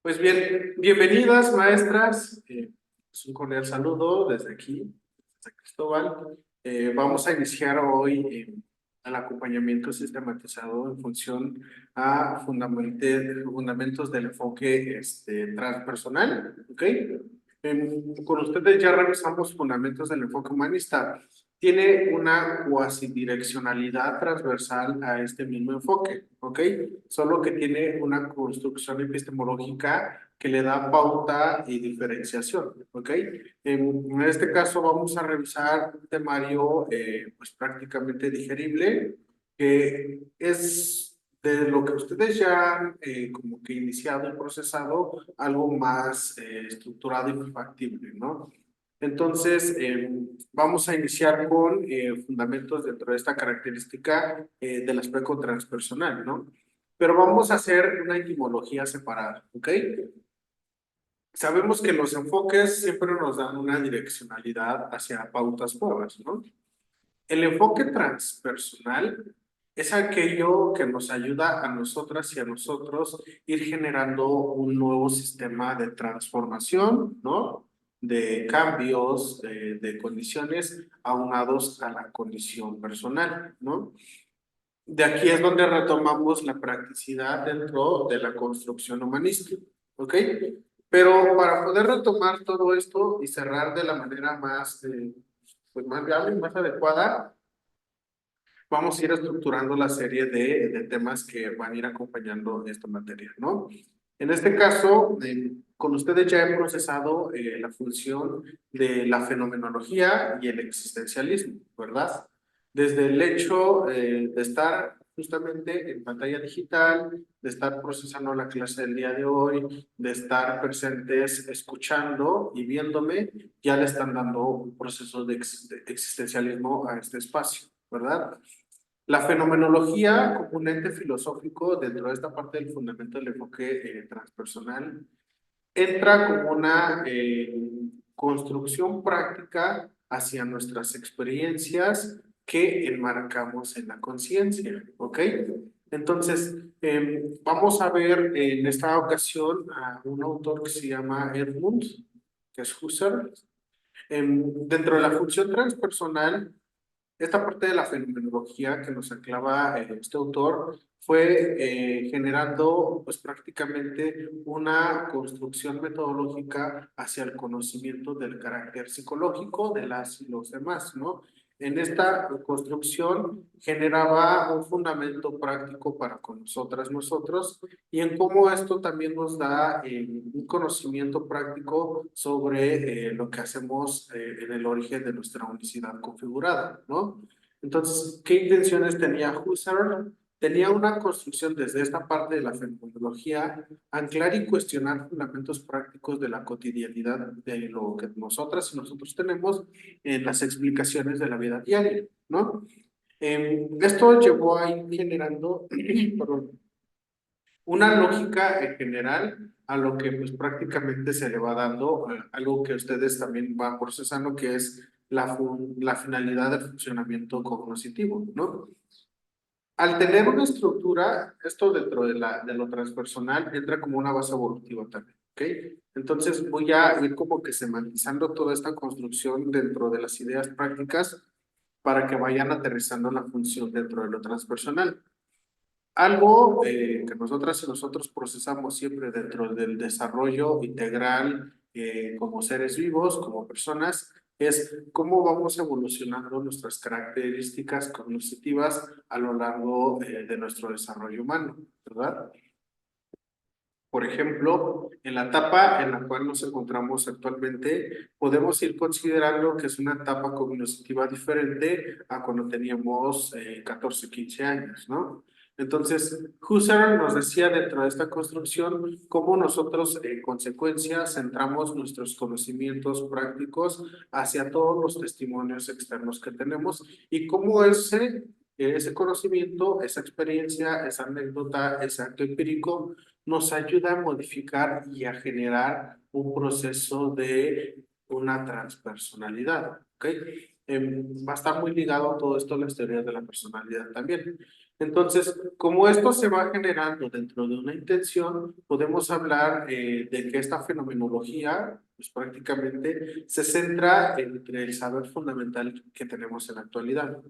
Pues bien, bienvenidas maestras. Es un cordial saludo desde aquí, desde Cristóbal. Vamos a iniciar hoy el acompañamiento sistematizado en función a fundamentos del enfoque transpersonal. ¿Ok? Con ustedes ya revisamos fundamentos del enfoque humanista. Tiene una cuasi-direccionalidad transversal a este mismo enfoque, ¿ok? Solo que tiene una construcción epistemológica que le da pauta y diferenciación, ¿ok? En este caso vamos a revisar un temario pues prácticamente digerible, que es de lo que ustedes ya han como que iniciado y procesado, algo más estructurado y factible, ¿no? Entonces, vamos a iniciar con fundamentos dentro de esta característica del aspecto transpersonal, ¿no? Pero vamos a hacer una etimología separada, ¿ok? Sabemos que los enfoques siempre nos dan una direccionalidad hacia pautas nuevas, ¿no? El enfoque transpersonal es aquello que nos ayuda a nosotras y a nosotros ir generando un nuevo sistema de transformación, ¿no? De cambios, de condiciones aunados a la condición personal, ¿no? De aquí es donde retomamos la practicidad dentro de la construcción humanística, ¿ok? Pero para poder retomar todo esto y cerrar de la manera más, pues más viable y más adecuada, vamos a ir estructurando la serie de temas que van a ir acompañando esta materia, ¿no? En este caso, con ustedes ya he procesado la función de la fenomenología y el existencialismo, ¿verdad? Desde el hecho de estar justamente en pantalla digital, de estar procesando la clase del día de hoy, de estar presentes escuchando y viéndome, ya le están dando un proceso de existencialismo a este espacio, ¿verdad? La fenomenología como un ente filosófico dentro de esta parte del fundamento del enfoque transpersonal entra como una construcción práctica hacia nuestras experiencias que enmarcamos en la conciencia, ¿ok? Entonces, vamos a ver en esta ocasión a un autor que se llama Edmund, que es Husserl. Dentro de la función transpersonal, esta parte de la fenomenología que nos anclaba este autor fue generando pues prácticamente una construcción metodológica hacia el conocimiento del carácter psicológico de las y los demás, ¿no? En esta construcción generaba un fundamento práctico para con nosotras, nosotros, y en cómo esto también nos da un conocimiento práctico sobre lo que hacemos en el origen de nuestra unicidad configurada, ¿no? Entonces, ¿qué intenciones tenía Husserl? Tenía una construcción desde esta parte de la fenomenología, anclar y cuestionar fundamentos prácticos de la cotidianidad de lo que nosotras y nosotros tenemos en las explicaciones de la vida diaria, ¿no? Esto llevó a ir generando perdón, una lógica en general a lo que pues prácticamente se le va dando, algo que ustedes también van procesando, que es la finalidad del funcionamiento cognitivo, ¿no? Al tener una estructura, esto dentro de lo transpersonal entra como una base evolutiva también, ¿ok? Entonces voy a ir como que semantizando toda esta construcción dentro de las ideas prácticas para que vayan aterrizando la función dentro de lo transpersonal. Algo que nosotras y nosotros procesamos siempre dentro del desarrollo integral como seres vivos, como personas, es cómo vamos evolucionando nuestras características cognitivas a lo largo de nuestro desarrollo humano, ¿verdad? Por ejemplo, en la etapa en la cual nos encontramos actualmente, podemos ir considerando que es una etapa cognitiva diferente a cuando teníamos 14, 15 años, ¿no? Entonces, Husserl nos decía dentro de esta construcción cómo nosotros, en consecuencia, centramos nuestros conocimientos prácticos hacia todos los testimonios externos que tenemos y cómo ese conocimiento, esa experiencia, esa anécdota, ese acto empírico nos ayuda a modificar y a generar un proceso de una transpersonalidad, ¿ok? va a estar muy ligado a todo esto, las teorías de la personalidad también. Entonces, como esto se va generando dentro de una intención, podemos hablar de que esta fenomenología, pues prácticamente se centra entre el saber fundamental que tenemos en la actualidad.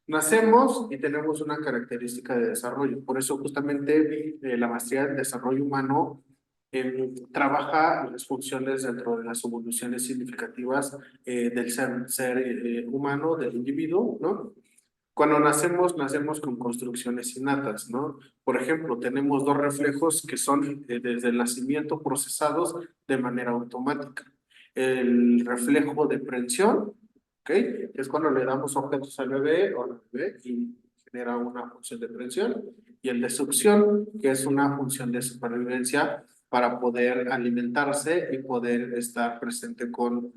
Nacemos y tenemos una característica de desarrollo. Por eso justamente la maestría en desarrollo humano trabaja las funciones dentro de las evoluciones significativas del ser humano, del individuo, ¿no? Cuando nacemos, nacemos con construcciones innatas, ¿no? Por ejemplo, tenemos dos reflejos que son desde el nacimiento procesados de manera automática. El reflejo de prensión, ¿ok? Es cuando le damos objetos al bebé o al bebé y genera una función de prensión. Y el de succión, que es una función de supervivencia para poder alimentarse y poder estar presente con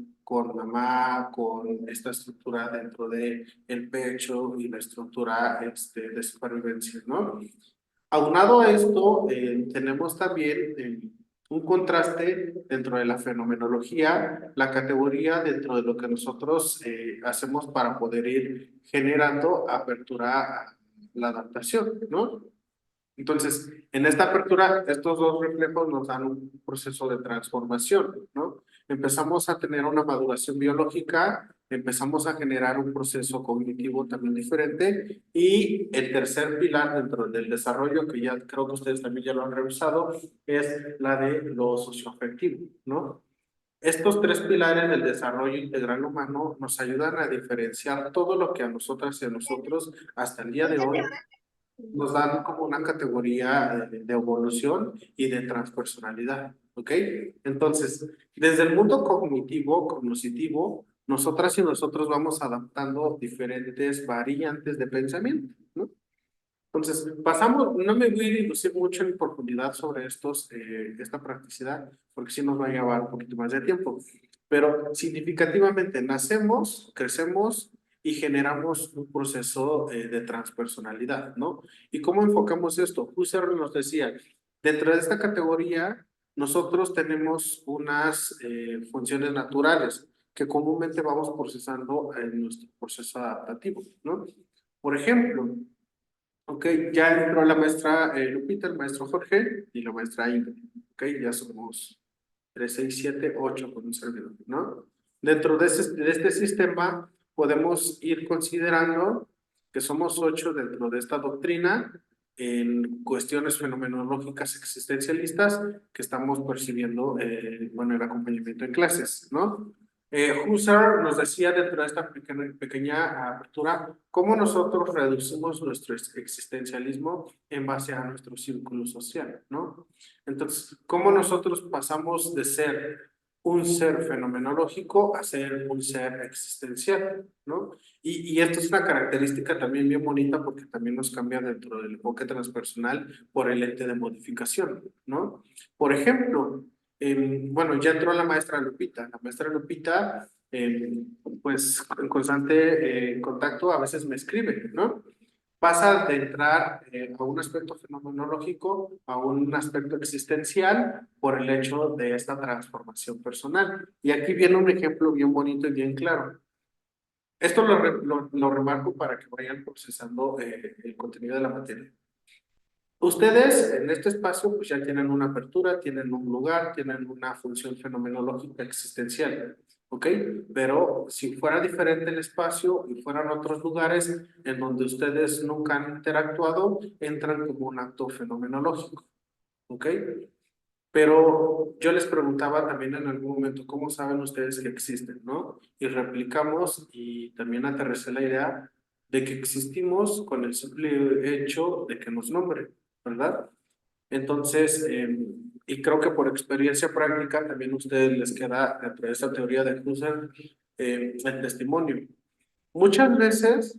mamá, con esta estructura dentro de el pecho y la estructura de supervivencia, ¿no? Aunado a esto, tenemos también un contraste dentro de la fenomenología, la categoría dentro de lo que nosotros hacemos para poder ir generando apertura a la adaptación, ¿no? Entonces, en esta apertura, estos dos reflejos nos dan un proceso de transformación, ¿no? Empezamos a tener una maduración biológica, empezamos a generar un proceso cognitivo también diferente y el tercer pilar dentro del desarrollo, que ya creo que ustedes también ya lo han revisado, es la de lo socioafectivo, ¿no? Estos tres pilares del desarrollo integral humano nos ayudan a diferenciar todo lo que a nosotras y a nosotros hasta el día de hoy nos dan como una categoría de evolución y de transpersonalidad, ¿ok? Entonces, desde el mundo cognitivo, nosotras y nosotros vamos adaptando diferentes variantes de pensamiento, ¿no? Entonces, pasamos, no me voy a inducir mucho en profundidad sobre esta practicidad, porque sí nos va a llevar un poquito más de tiempo. Pero significativamente nacemos, crecemos y generamos un proceso de transpersonalidad, ¿no? ¿Y cómo enfocamos esto? Husserl nos decía, dentro de esta categoría, nosotros tenemos unas funciones naturales que comúnmente vamos procesando en nuestro proceso adaptativo, ¿no? Por ejemplo, ok, ya entró la maestra Lupita, el maestro Jorge y la maestra Ingrid. Ok, ya somos 3, 6, 7, 8 con un servidor, ¿no? Dentro de este sistema podemos ir considerando que somos 8 dentro de esta doctrina en cuestiones fenomenológicas existencialistas que estamos percibiendo, bueno, el acompañamiento en clases, ¿no? Husserl nos decía dentro de esta pequeña apertura cómo nosotros reducimos nuestro existencialismo en base a nuestro círculo social, ¿no? Entonces, cómo nosotros pasamos de ser un ser fenomenológico a ser un ser existencial, ¿no? Y esto es una característica también bien bonita porque también nos cambia dentro del enfoque transpersonal por el ente de modificación, ¿no? Por ejemplo, bueno, ya entró la maestra Lupita. La maestra Lupita, pues en constante contacto a veces me escribe, ¿no? Pasa de entrar a un aspecto fenomenológico a un aspecto existencial por el hecho de esta transformación personal. Y aquí viene un ejemplo bien bonito y bien claro. Esto lo remarco para que vayan procesando el contenido de la materia. Ustedes en este espacio pues ya tienen una apertura, tienen un lugar, tienen una función fenomenológica existencial, ¿ok? Pero si fuera diferente el espacio y fueran otros lugares en donde ustedes nunca han interactuado, entran como un acto fenomenológico, ¿ok? Pero yo les preguntaba también en algún momento, ¿cómo saben ustedes que existen, no? Y replicamos y también aterricé la idea de que existimos con el simple hecho de que nos nombren, ¿verdad? Entonces, y creo que por experiencia práctica también a ustedes les queda dentro de esta teoría de Husserl el testimonio. Muchas veces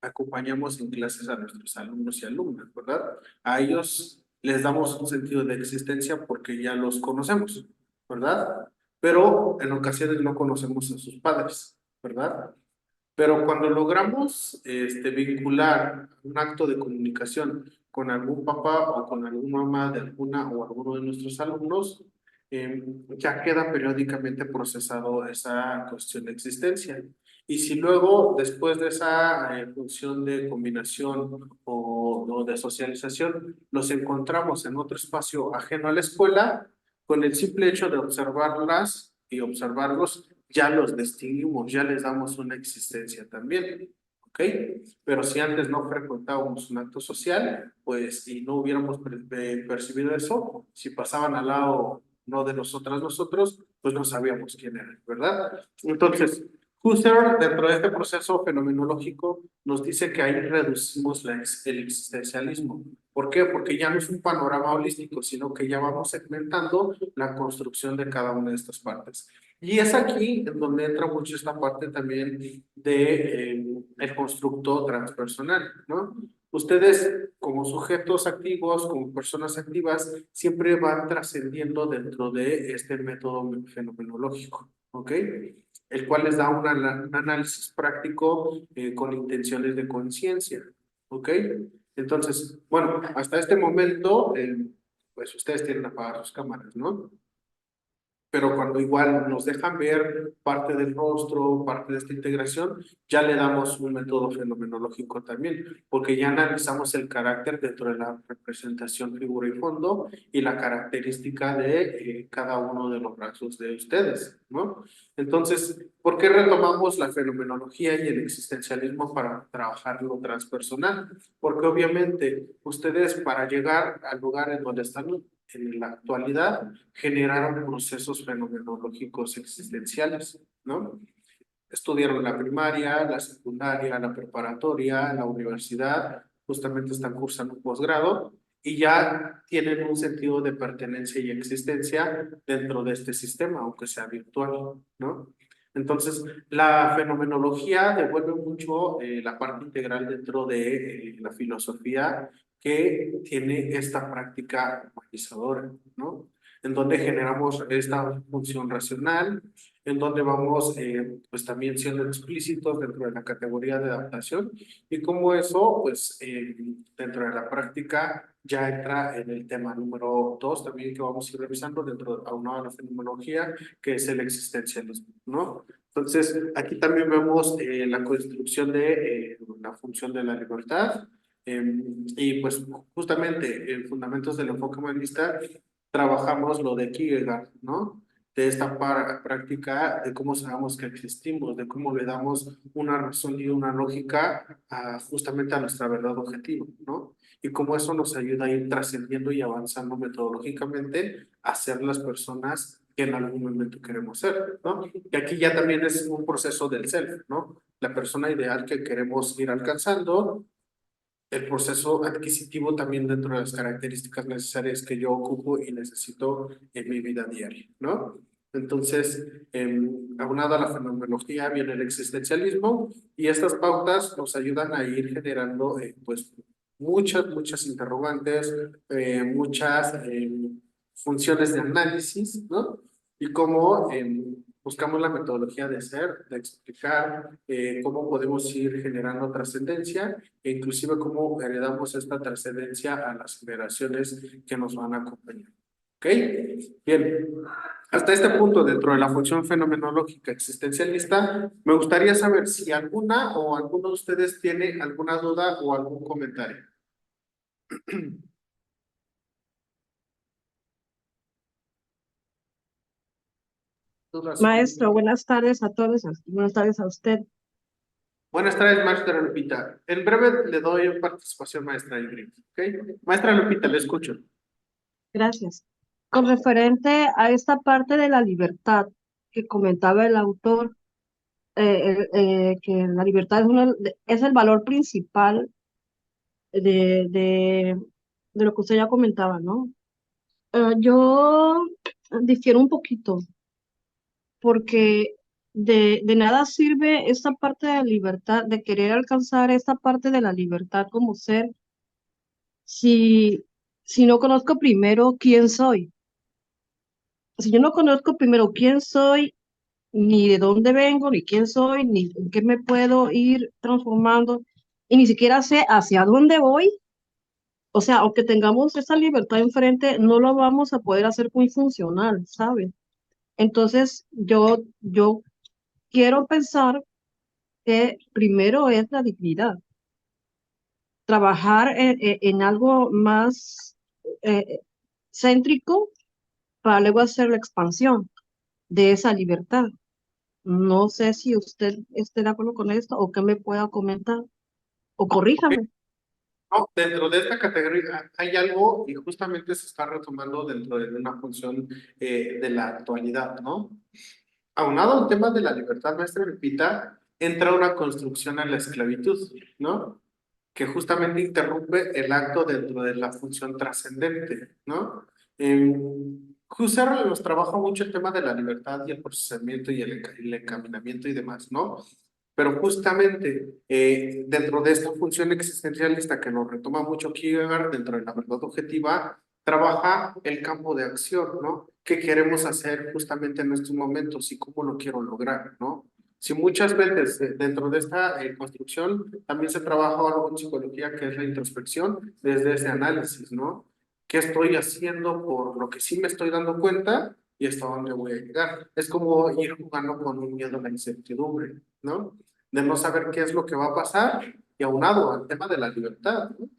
acompañamos en clases a nuestros alumnos y alumnas, ¿verdad? A ellos les damos un sentido de existencia porque ya los conocemos, ¿verdad? Pero en ocasiones no conocemos a sus padres, ¿verdad? Pero cuando logramos vincular un acto de comunicación con algún papá o con alguna mamá de alguna o alguno de nuestros alumnos, ya queda periódicamente procesado esa cuestión de existencia. Y si luego, después de esa función de combinación o de socialización, nos encontramos en otro espacio ajeno a la escuela, con el simple hecho de observarlas y observarlos, ya los distinguimos, ya les damos una existencia también. ¿Ok? Pero si antes no frecuentábamos un acto social, pues, y no hubiéramos percibido eso, si pasaban al lado no de nosotros, pues no sabíamos quién eran, ¿verdad? Entonces, Husserl, dentro de este proceso fenomenológico, nos dice que ahí reducimos el existencialismo. ¿Por qué? Porque ya no es un panorama holístico, sino que ya vamos segmentando la construcción de cada una de estas partes. Y es aquí en donde entra mucho esta parte también de el constructo transpersonal, ¿no? Ustedes, como sujetos activos, como personas activas, siempre van trascendiendo dentro de este método fenomenológico, ¿ok? El cual les da un análisis práctico con intenciones de conciencia, ¿ok? Entonces, bueno, hasta este momento, pues ustedes tienen apagadas sus cámaras, ¿no? Pero cuando igual nos dejan ver parte del rostro, parte de esta integración, ya le damos un método fenomenológico también, porque ya analizamos el carácter dentro de la representación figura y fondo y la característica de cada uno de los rasgos de ustedes, ¿no? Entonces, ¿por qué retomamos la fenomenología y el existencialismo para trabajar lo transpersonal? Porque obviamente ustedes para llegar al lugar en donde están en la actualidad generaron procesos fenomenológicos existenciales, ¿no? Estudiaron la primaria, la secundaria, la preparatoria, la universidad, justamente están cursando un posgrado y ya tienen un sentido de pertenencia y existencia dentro de este sistema, aunque sea virtual, ¿no? Entonces, la fenomenología devuelve mucho la parte integral dentro de la filosofía que tiene esta práctica humanizadora, ¿no? En donde generamos esta función racional, en donde vamos pues también siendo explícitos dentro de la categoría de adaptación y como eso pues dentro de la práctica ya entra en el tema número 2 también que vamos a ir revisando dentro de aunado a la fenomenología que es el existencialismo, ¿no? Entonces aquí también vemos la construcción de la función de la libertad y pues justamente en Fundamentos del Enfoque Humanista trabajamos lo de Kierkegaard, ¿no? De esta práctica de cómo sabemos que existimos, de cómo le damos una razón y una lógica justamente a nuestra verdad objetiva, ¿no? Y cómo eso nos ayuda a ir trascendiendo y avanzando metodológicamente a ser las personas que en algún momento queremos ser, ¿no? Y aquí ya también es un proceso del self, ¿no? La persona ideal que queremos ir alcanzando, el proceso adquisitivo también dentro de las características necesarias que yo ocupo y necesito en mi vida diaria, ¿no? Entonces, aunado a la fenomenología viene el existencialismo y estas pautas nos ayudan a ir generando, pues, muchas interrogantes, muchas funciones de análisis, ¿no? Y cómo buscamos la metodología de ser, de explicar cómo podemos ir generando trascendencia e inclusive cómo heredamos esta trascendencia a las generaciones que nos van a acompañar. ¿Ok? Bien, hasta este punto dentro de la función fenomenológica existencialista, me gustaría saber si alguna o alguno de ustedes tiene alguna duda o algún comentario. ¿Dudas? Maestro, buenas tardes a todos. Buenas tardes a usted. Buenas tardes, maestra Lupita. En breve le doy participación, maestra Ingrid. ¿Ok? Maestra Lupita, le escucho. Gracias. Con referente a esta parte de la libertad que comentaba el autor, que la libertad es el valor principal de, de, de lo que usted ya comentaba, ¿no? Yo difiero un poquito, porque de nada sirve esta parte de la libertad, de querer alcanzar esta parte de la libertad como ser, si, si no conozco primero quién soy. Si yo no conozco primero quién soy, ni de dónde vengo, ni quién soy, ni en qué me puedo ir transformando, y ni siquiera sé hacia dónde voy, o sea, aunque tengamos esa libertad enfrente, no lo vamos a poder hacer muy funcional, ¿sabe? Entonces, yo quiero pensar que primero es la dignidad. Trabajar en algo más eh, céntrico para luego hacer la expansión de esa libertad. No sé si usted esté de acuerdo con esto o que me pueda comentar o corríjame. No, dentro de esta categoría hay algo y justamente se está retomando dentro de una función de la actualidad, ¿no? Aunado al tema de la libertad, maestra Lupita, entra una construcción a la esclavitud, ¿no? Que justamente interrumpe el acto dentro de la función trascendente, ¿no? Husserl nos trabaja mucho el tema de la libertad y el procesamiento y el encaminamiento y demás, ¿no? Pero justamente dentro de esta función existencialista que nos retoma mucho Kierkegaard, dentro de la verdad objetiva, trabaja el campo de acción, ¿no? ¿Qué queremos hacer justamente en estos momentos y cómo lo quiero lograr, ¿no? Si muchas veces dentro de esta construcción también se trabaja algo en psicología que es la introspección desde ese análisis, ¿no? ¿Qué estoy haciendo por lo que sí me estoy dando cuenta y hasta dónde voy a llegar? Es como ir jugando con un miedo a la incertidumbre, ¿no? De no saber qué es lo que va a pasar y aunado al tema de la libertad, ¿no?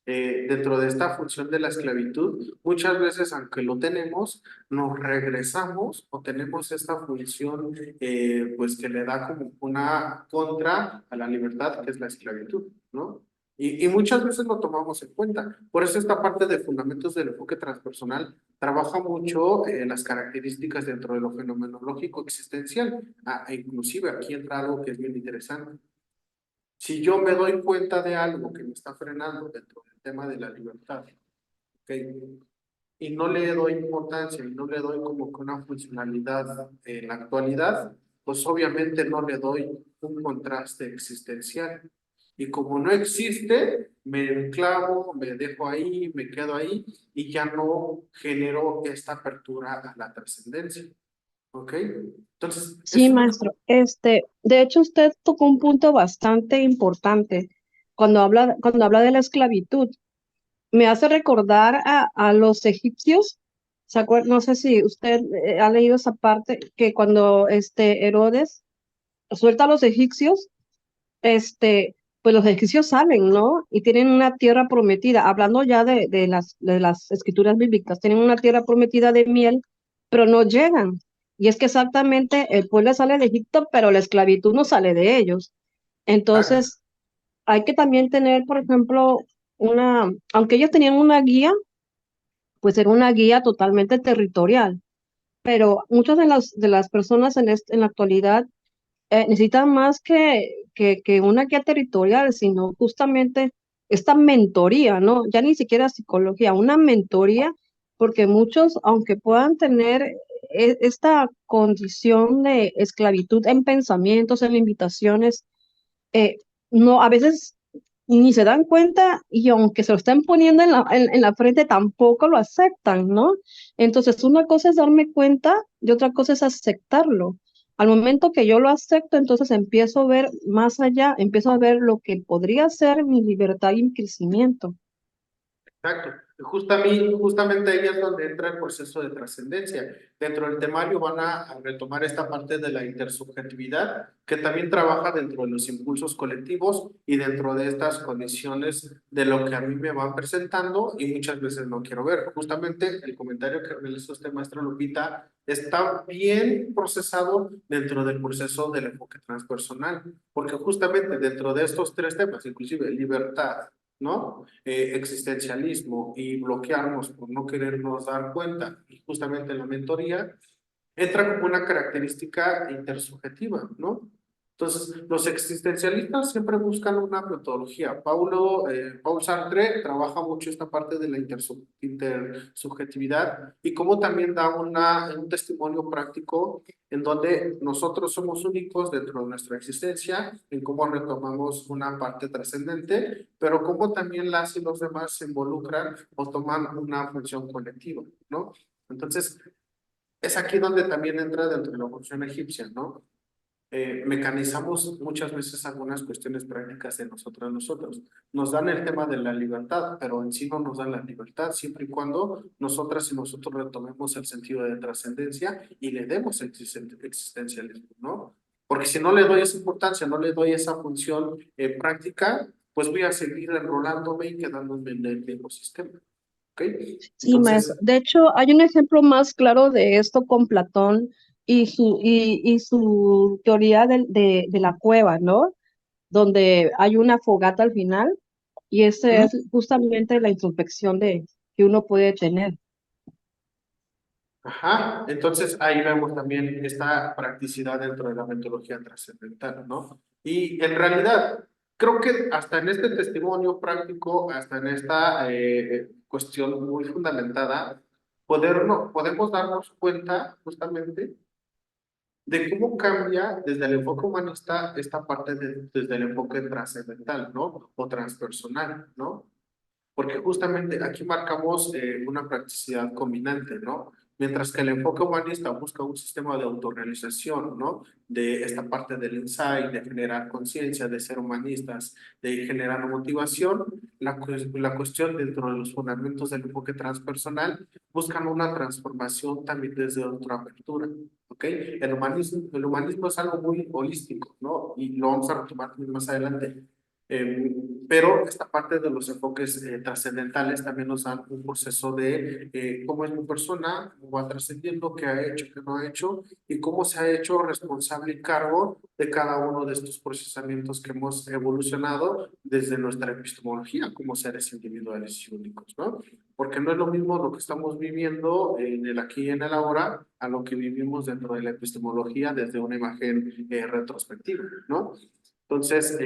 Dentro de esta función de la esclavitud, muchas veces, aunque lo tenemos, nos regresamos o tenemos esta función, pues que le da como una contra a la libertad, que es la esclavitud, ¿no? Y muchas veces lo tomamos en cuenta. Por eso esta parte de fundamentos del enfoque transpersonal trabaja mucho las características dentro de lo fenomenológico existencial. E inclusive aquí entra algo que es bien interesante. Si yo me doy cuenta de algo que me está frenando dentro del tema de la libertad, ¿ok? Y no le doy importancia y no le doy como que una funcionalidad en la actualidad, pues obviamente no le doy un contraste existencial. Y como no existe, me enclavo, me dejo ahí, me quedo ahí y ya no genero esta apertura a la trascendencia. ¿Ok? Entonces, Sí, es una... maestro. De hecho, usted tocó un punto bastante importante cuando habla de la esclavitud. Me hace recordar a los egipcios. No sé si usted ha leído esa parte que cuando Herodes suelta a los egipcios, pues los egipcios salen, ¿no? Y tienen una tierra prometida, hablando ya de las escrituras bíblicas, tienen una tierra prometida de miel, pero no llegan. Y es que exactamente el pueblo sale de Egipto, pero la esclavitud no sale de ellos. Entonces, hay que también tener, por ejemplo, aunque ellos tenían una guía, pues era una guía totalmente territorial, pero muchas de las personas en la actualidad necesitan más que una guía territorial, sino justamente esta mentoría, ¿no? Ya ni siquiera psicología, una mentoría, porque muchos, aunque puedan tener esta condición de esclavitud en pensamientos, en limitaciones, eh, no, a veces ni se dan cuenta y aunque se lo estén poniendo en la frente, tampoco lo aceptan, ¿no? Entonces, una cosa es darme cuenta y otra cosa es aceptarlo. Al momento que yo lo acepto, entonces empiezo a ver más allá, empiezo a ver lo que podría ser mi libertad y mi crecimiento. Exacto. Justamente ahí es donde entra el proceso de trascendencia. Dentro del temario van a retomar esta parte de la intersubjetividad, que también trabaja dentro de los impulsos colectivos y dentro de estas condiciones de lo que a mí me van presentando y muchas veces no quiero ver. Justamente el comentario que realizó este maestro Lupita está bien procesado dentro del proceso del enfoque transpersonal, porque justamente dentro de estos tres temas, inclusive libertad, ¿no? Existencialismo y bloquearnos por no querernos dar cuenta, y justamente en la mentoría, entra como una característica intersubjetiva, ¿no? Entonces, los existencialistas siempre buscan una metodología. Paul Sartre trabaja mucho esta parte de la intersubjetividad y como también da un testimonio práctico en donde nosotros somos únicos dentro de nuestra existencia, en cómo retomamos una parte trascendente, pero cómo también las y los demás se involucran o toman una función colectiva, ¿no? Entonces, es aquí donde también entra dentro de la función egipcia, ¿no? Mecanizamos muchas veces algunas cuestiones prácticas de nosotros. Nos dan el tema de la libertad, pero en sí no nos dan la libertad, siempre y cuando nosotras y nosotros retomemos el sentido de trascendencia y le demos existencialismo, ¿no? Porque si no le doy esa importancia, no le doy esa función práctica, pues voy a seguir enrolándome y quedándome en el mismo sistema. ¿Ok? Sí, maestro. Entonces, De hecho, hay un ejemplo más claro de esto con Platón y su teoría de la cueva, ¿no? Donde hay una fogata al final y esa ¿mm? es justamente la introspección que uno puede tener. Ajá, entonces ahí vemos también esta practicidad dentro de la metodología trascendental, ¿no? Y en realidad, creo que hasta en este testimonio práctico, hasta en esta cuestión muy fundamentada, podemos darnos cuenta justamente de cómo cambia desde el enfoque humanista esta parte desde el enfoque trascendental, ¿no? O transpersonal, ¿no? Porque justamente aquí marcamos una practicidad combinante, ¿no? Mientras que el enfoque humanista busca un sistema de autorrealización, ¿no? De esta parte del insight, de generar conciencia, de ser humanistas, de generar motivación, la cuestión dentro de los fundamentos del enfoque transpersonal buscan una transformación también desde otra apertura, ¿ok? El humanismo es algo muy holístico, ¿no? Y lo vamos a retomar más adelante. Pero esta parte de los enfoques trascendentales también nos dan un proceso de cómo es mi persona, cómo va trascendiendo, qué ha hecho, qué no ha hecho y cómo se ha hecho responsable y cargo de cada uno de estos procesamientos que hemos evolucionado desde nuestra epistemología como seres individuales y únicos, ¿no? Porque no es lo mismo lo que estamos viviendo en el aquí y en el ahora a lo que vivimos dentro de la epistemología desde una imagen retrospectiva, ¿no? Entonces,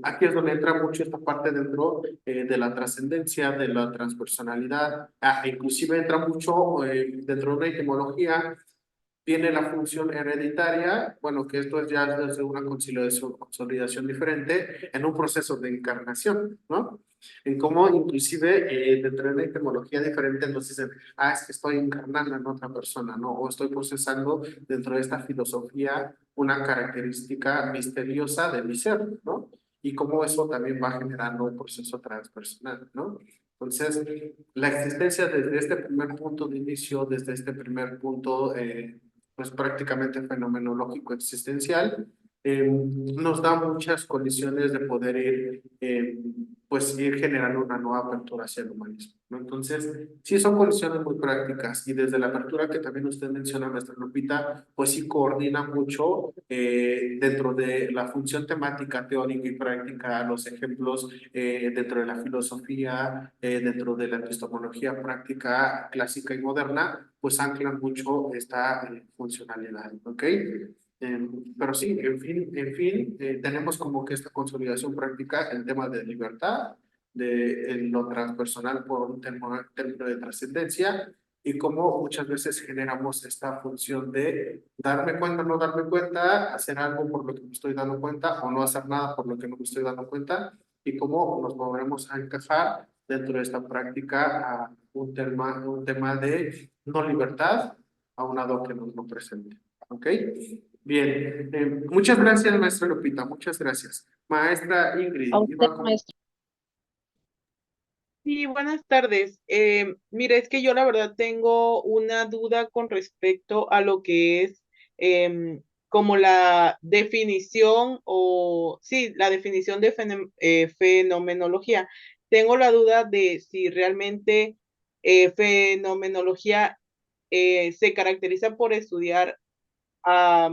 aquí es donde entra mucho esta parte dentro de la trascendencia, de la transpersonalidad, inclusive entra mucho dentro de una etimología, tiene la función hereditaria, bueno, que esto es ya desde una consolidación diferente, en un proceso de encarnación, ¿no? En cómo inclusive dentro de una etimología diferente nos dicen, es que estoy encarnando en otra persona, ¿no? O estoy procesando dentro de esta filosofía una característica misteriosa de mi ser, ¿no? Y cómo eso también va generando un proceso transpersonal, ¿no? Entonces, la existencia desde este primer punto de inicio, desde este primer punto pues prácticamente fenomenológico existencial, nos da muchas condiciones de poder ir, pues ir generando una nueva apertura hacia el humanismo, ¿no? Entonces, sí son condiciones muy prácticas y desde la apertura que también usted menciona, nuestra Lupita, pues sí coordina mucho dentro de la función temática, teórica y práctica, los ejemplos dentro de la filosofía, dentro de la epistemología práctica clásica y moderna, pues anclan mucho esta funcionalidad, ¿ok? Pero sí, en fin, tenemos como que esta consolidación práctica en temas de libertad, de lo transpersonal por un término de trascendencia y cómo muchas veces generamos esta función de darme cuenta, no darme cuenta, hacer algo por lo que me estoy dando cuenta o no hacer nada por lo que no me estoy dando cuenta y cómo nos volveremos a encajar dentro de esta práctica a un tema de no libertad aunado que nos lo presente. ¿Ok? Bien, muchas gracias, maestra Lupita, muchas gracias. Maestra A Ingrid, usted, maestro. Sí, buenas tardes. Mira, es que yo la verdad tengo una duda con respecto a lo que es como la definición o, sí, la definición de fenomenología. Tengo la duda de si realmente fenomenología se caracteriza por estudiar la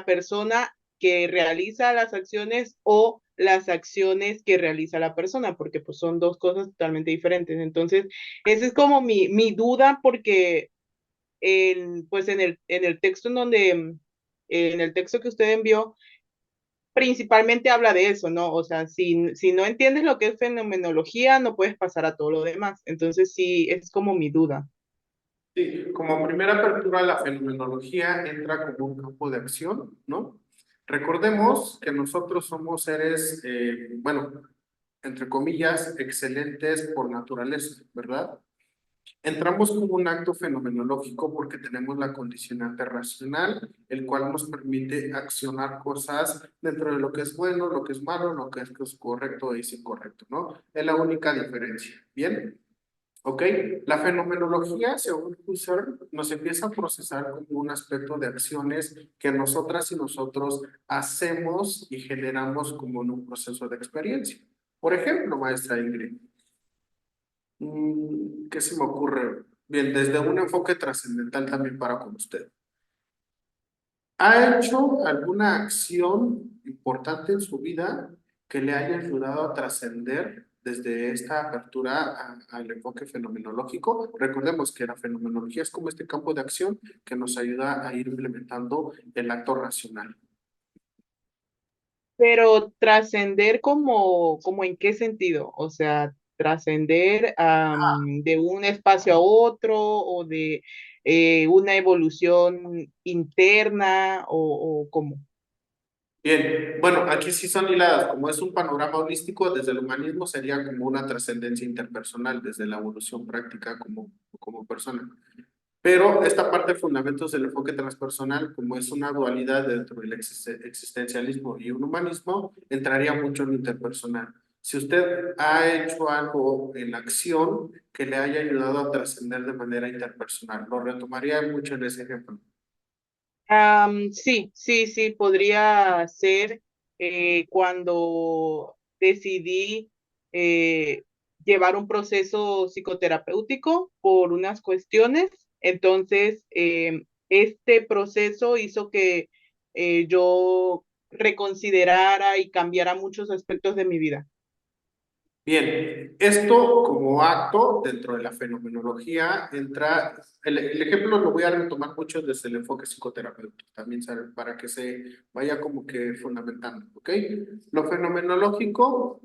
persona que realiza las acciones o las acciones que realiza la persona, porque pues son dos cosas totalmente diferentes. Entonces, esa es como mi duda, porque pues en el texto en el texto que usted envió, principalmente habla de eso, ¿no? O sea, si no entiendes lo que es fenomenología, no puedes pasar a todo lo demás. Entonces, sí, es como mi duda. sí, como primera apertura, la fenomenología entra como un campo de acción, ¿no? Recordemos que nosotros somos seres, bueno, entre comillas, excelentes por naturaleza, ¿verdad? Entramos como un acto fenomenológico porque tenemos la condicionante racional, el cual nos permite accionar cosas dentro de lo que es bueno, lo que es malo, lo que es correcto y es incorrecto, ¿no? Es la única diferencia, ¿bien? ¿Ok? La fenomenología, según Husserl, nos empieza a procesar como un aspecto de acciones que nosotras y nosotros hacemos y generamos como en un proceso de experiencia. Por ejemplo, maestra Ingrid, ¿qué se me ocurre? Bien, desde un enfoque trascendental también para con usted. ¿Ha hecho alguna acción importante en su vida que le haya ayudado a trascender desde esta apertura al enfoque fenomenológico? Recordemos que la fenomenología es como este campo de acción que nos ayuda a ir implementando el acto racional. Pero trascender como en qué sentido, o sea, trascender de un espacio a otro o de una evolución interna o cómo. Bien, bueno, aquí sí son hiladas, como es un panorama holístico, desde el humanismo sería como una trascendencia interpersonal, desde la evolución práctica como persona. Pero esta parte de fundamentos del enfoque transpersonal, como es una dualidad dentro del existencialismo y un humanismo, entraría mucho en lo interpersonal. Si usted ha hecho algo en la acción que le haya ayudado a trascender de manera interpersonal, lo retomaría mucho en ese ejemplo. Sí, podría ser cuando decidí eh, llevar un proceso psicoterapéutico por unas cuestiones. Entonces, este proceso hizo que yo reconsiderara y cambiara muchos aspectos de mi vida. Bien, esto como acto dentro de la fenomenología entra, el ejemplo lo voy a retomar mucho desde el enfoque psicoterapéutico, también ¿sabe? Para que se vaya como que fundamentando, ¿ok? Lo fenomenológico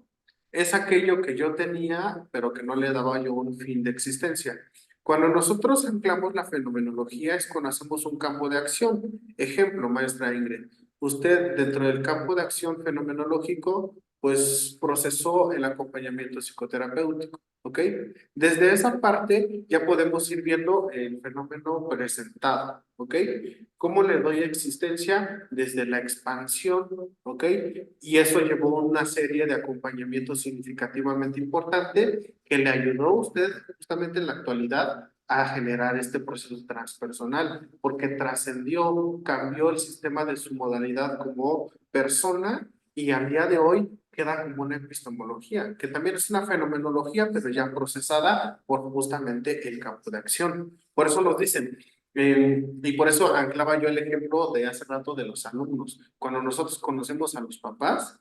es aquello que yo tenía, pero que no le daba yo un fin de existencia. Cuando nosotros anclamos la fenomenología es cuando hacemos un campo de acción. Ejemplo, maestra Ingrid, usted dentro del campo de acción fenomenológico pues procesó el acompañamiento psicoterapéutico, ¿ok? Desde esa parte ya podemos ir viendo el fenómeno presentado, ¿ok? ¿Cómo le doy existencia? Desde la expansión, ¿ok? Y eso llevó una serie de acompañamientos significativamente importante que le ayudó a usted justamente en la actualidad a generar este proceso transpersonal, porque trascendió, cambió el sistema de su modalidad como persona y al día de hoy queda como una epistemología, que también es una fenomenología, pero ya procesada por justamente el campo de acción. Por eso nos dicen, y por eso anclaba yo el ejemplo de hace rato de los alumnos. Cuando nosotros conocemos a los papás,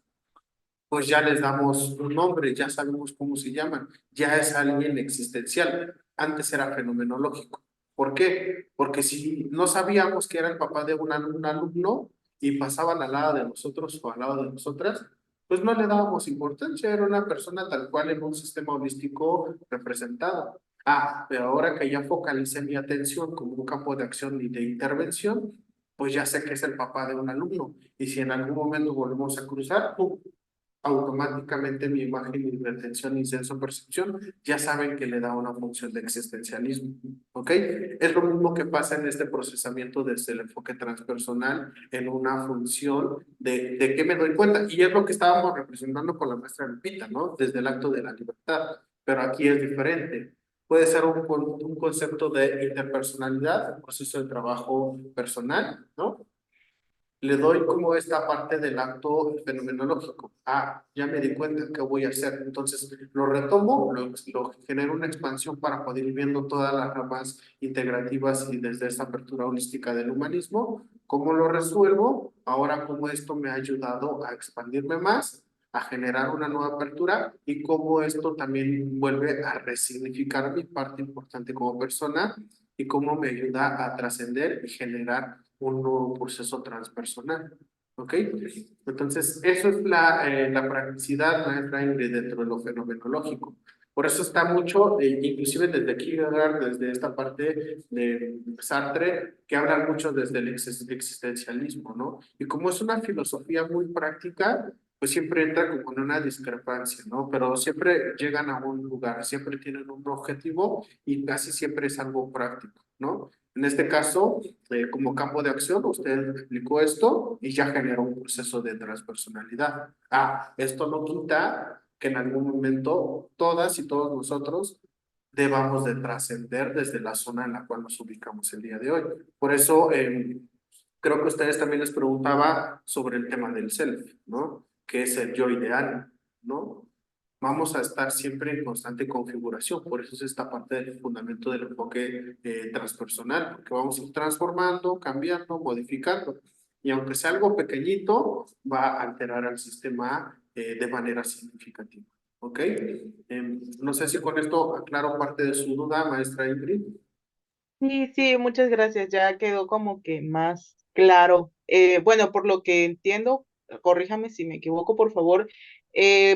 pues ya les damos un nombre, ya sabemos cómo se llaman, ya es alguien existencial. Antes era fenomenológico. ¿Por qué? Porque si no sabíamos que era el papá de un alumno y pasaban al lado de nosotros o al lado de nosotras, pues no le dábamos importancia, era una persona tal cual en un sistema holístico representado. Ah, pero ahora que ya focalicé mi atención como un campo de acción y de intervención, pues ya sé que es el papá de un alumno. Y si en algún momento volvemos a cruzar, ¡pum! Automáticamente mi imagen y mi atención y senso percepción ya saben que le da una función de existencialismo, ¿ok? Es lo mismo que pasa en este procesamiento desde el enfoque transpersonal en una función de qué me doy cuenta, y es lo que estábamos representando con la maestra Lupita, ¿no? Desde el acto de la libertad, pero aquí es diferente. Puede ser un concepto de interpersonalidad, un proceso de trabajo personal, ¿no? Le doy como esta parte del acto fenomenológico. Ah, ya me di cuenta qué voy a hacer. Entonces lo retomo, lo genero una expansión para poder ir viendo todas las ramas integrativas y desde esta apertura holística del humanismo. ¿Cómo lo resuelvo? Ahora, cómo esto me ha ayudado a expandirme más, a generar una nueva apertura y cómo esto también vuelve a resignificar mi parte importante como persona y cómo me ayuda a trascender y generar un nuevo proceso transpersonal. ¿Ok? Entonces, eso es la practicidad, maestra Ingrid, dentro de lo fenomenológico. Por eso está mucho, inclusive desde Kierkegaard, desde esta parte de Sartre, que hablan mucho desde el existencialismo, ¿no? Y como es una filosofía muy práctica, pues siempre entra como en una discrepancia, ¿no? Pero siempre llegan a un lugar, siempre tienen un objetivo y casi siempre es algo práctico, ¿no? En este caso, como campo de acción, usted explicó esto y ya generó un proceso de transpersonalidad. Ah, esto no quita que en algún momento todas y todos nosotros debamos de trascender desde la zona en la cual nos ubicamos el día de hoy. Por eso, creo que ustedes también les preguntaba sobre el tema del self, ¿no? ¿Qué es el yo ideal, ¿no? Vamos a estar siempre en constante configuración, por eso es esta parte del fundamento del enfoque transpersonal, porque vamos a ir transformando, cambiando, modificando, y aunque sea algo pequeñito, va a alterar al sistema de manera significativa, ¿ok? No sé si con esto aclaro parte de su duda, maestra Ingrid. Sí, sí, muchas gracias. Ya quedó como que más claro. Bueno, por lo que entiendo, corríjame si me equivoco, por favor,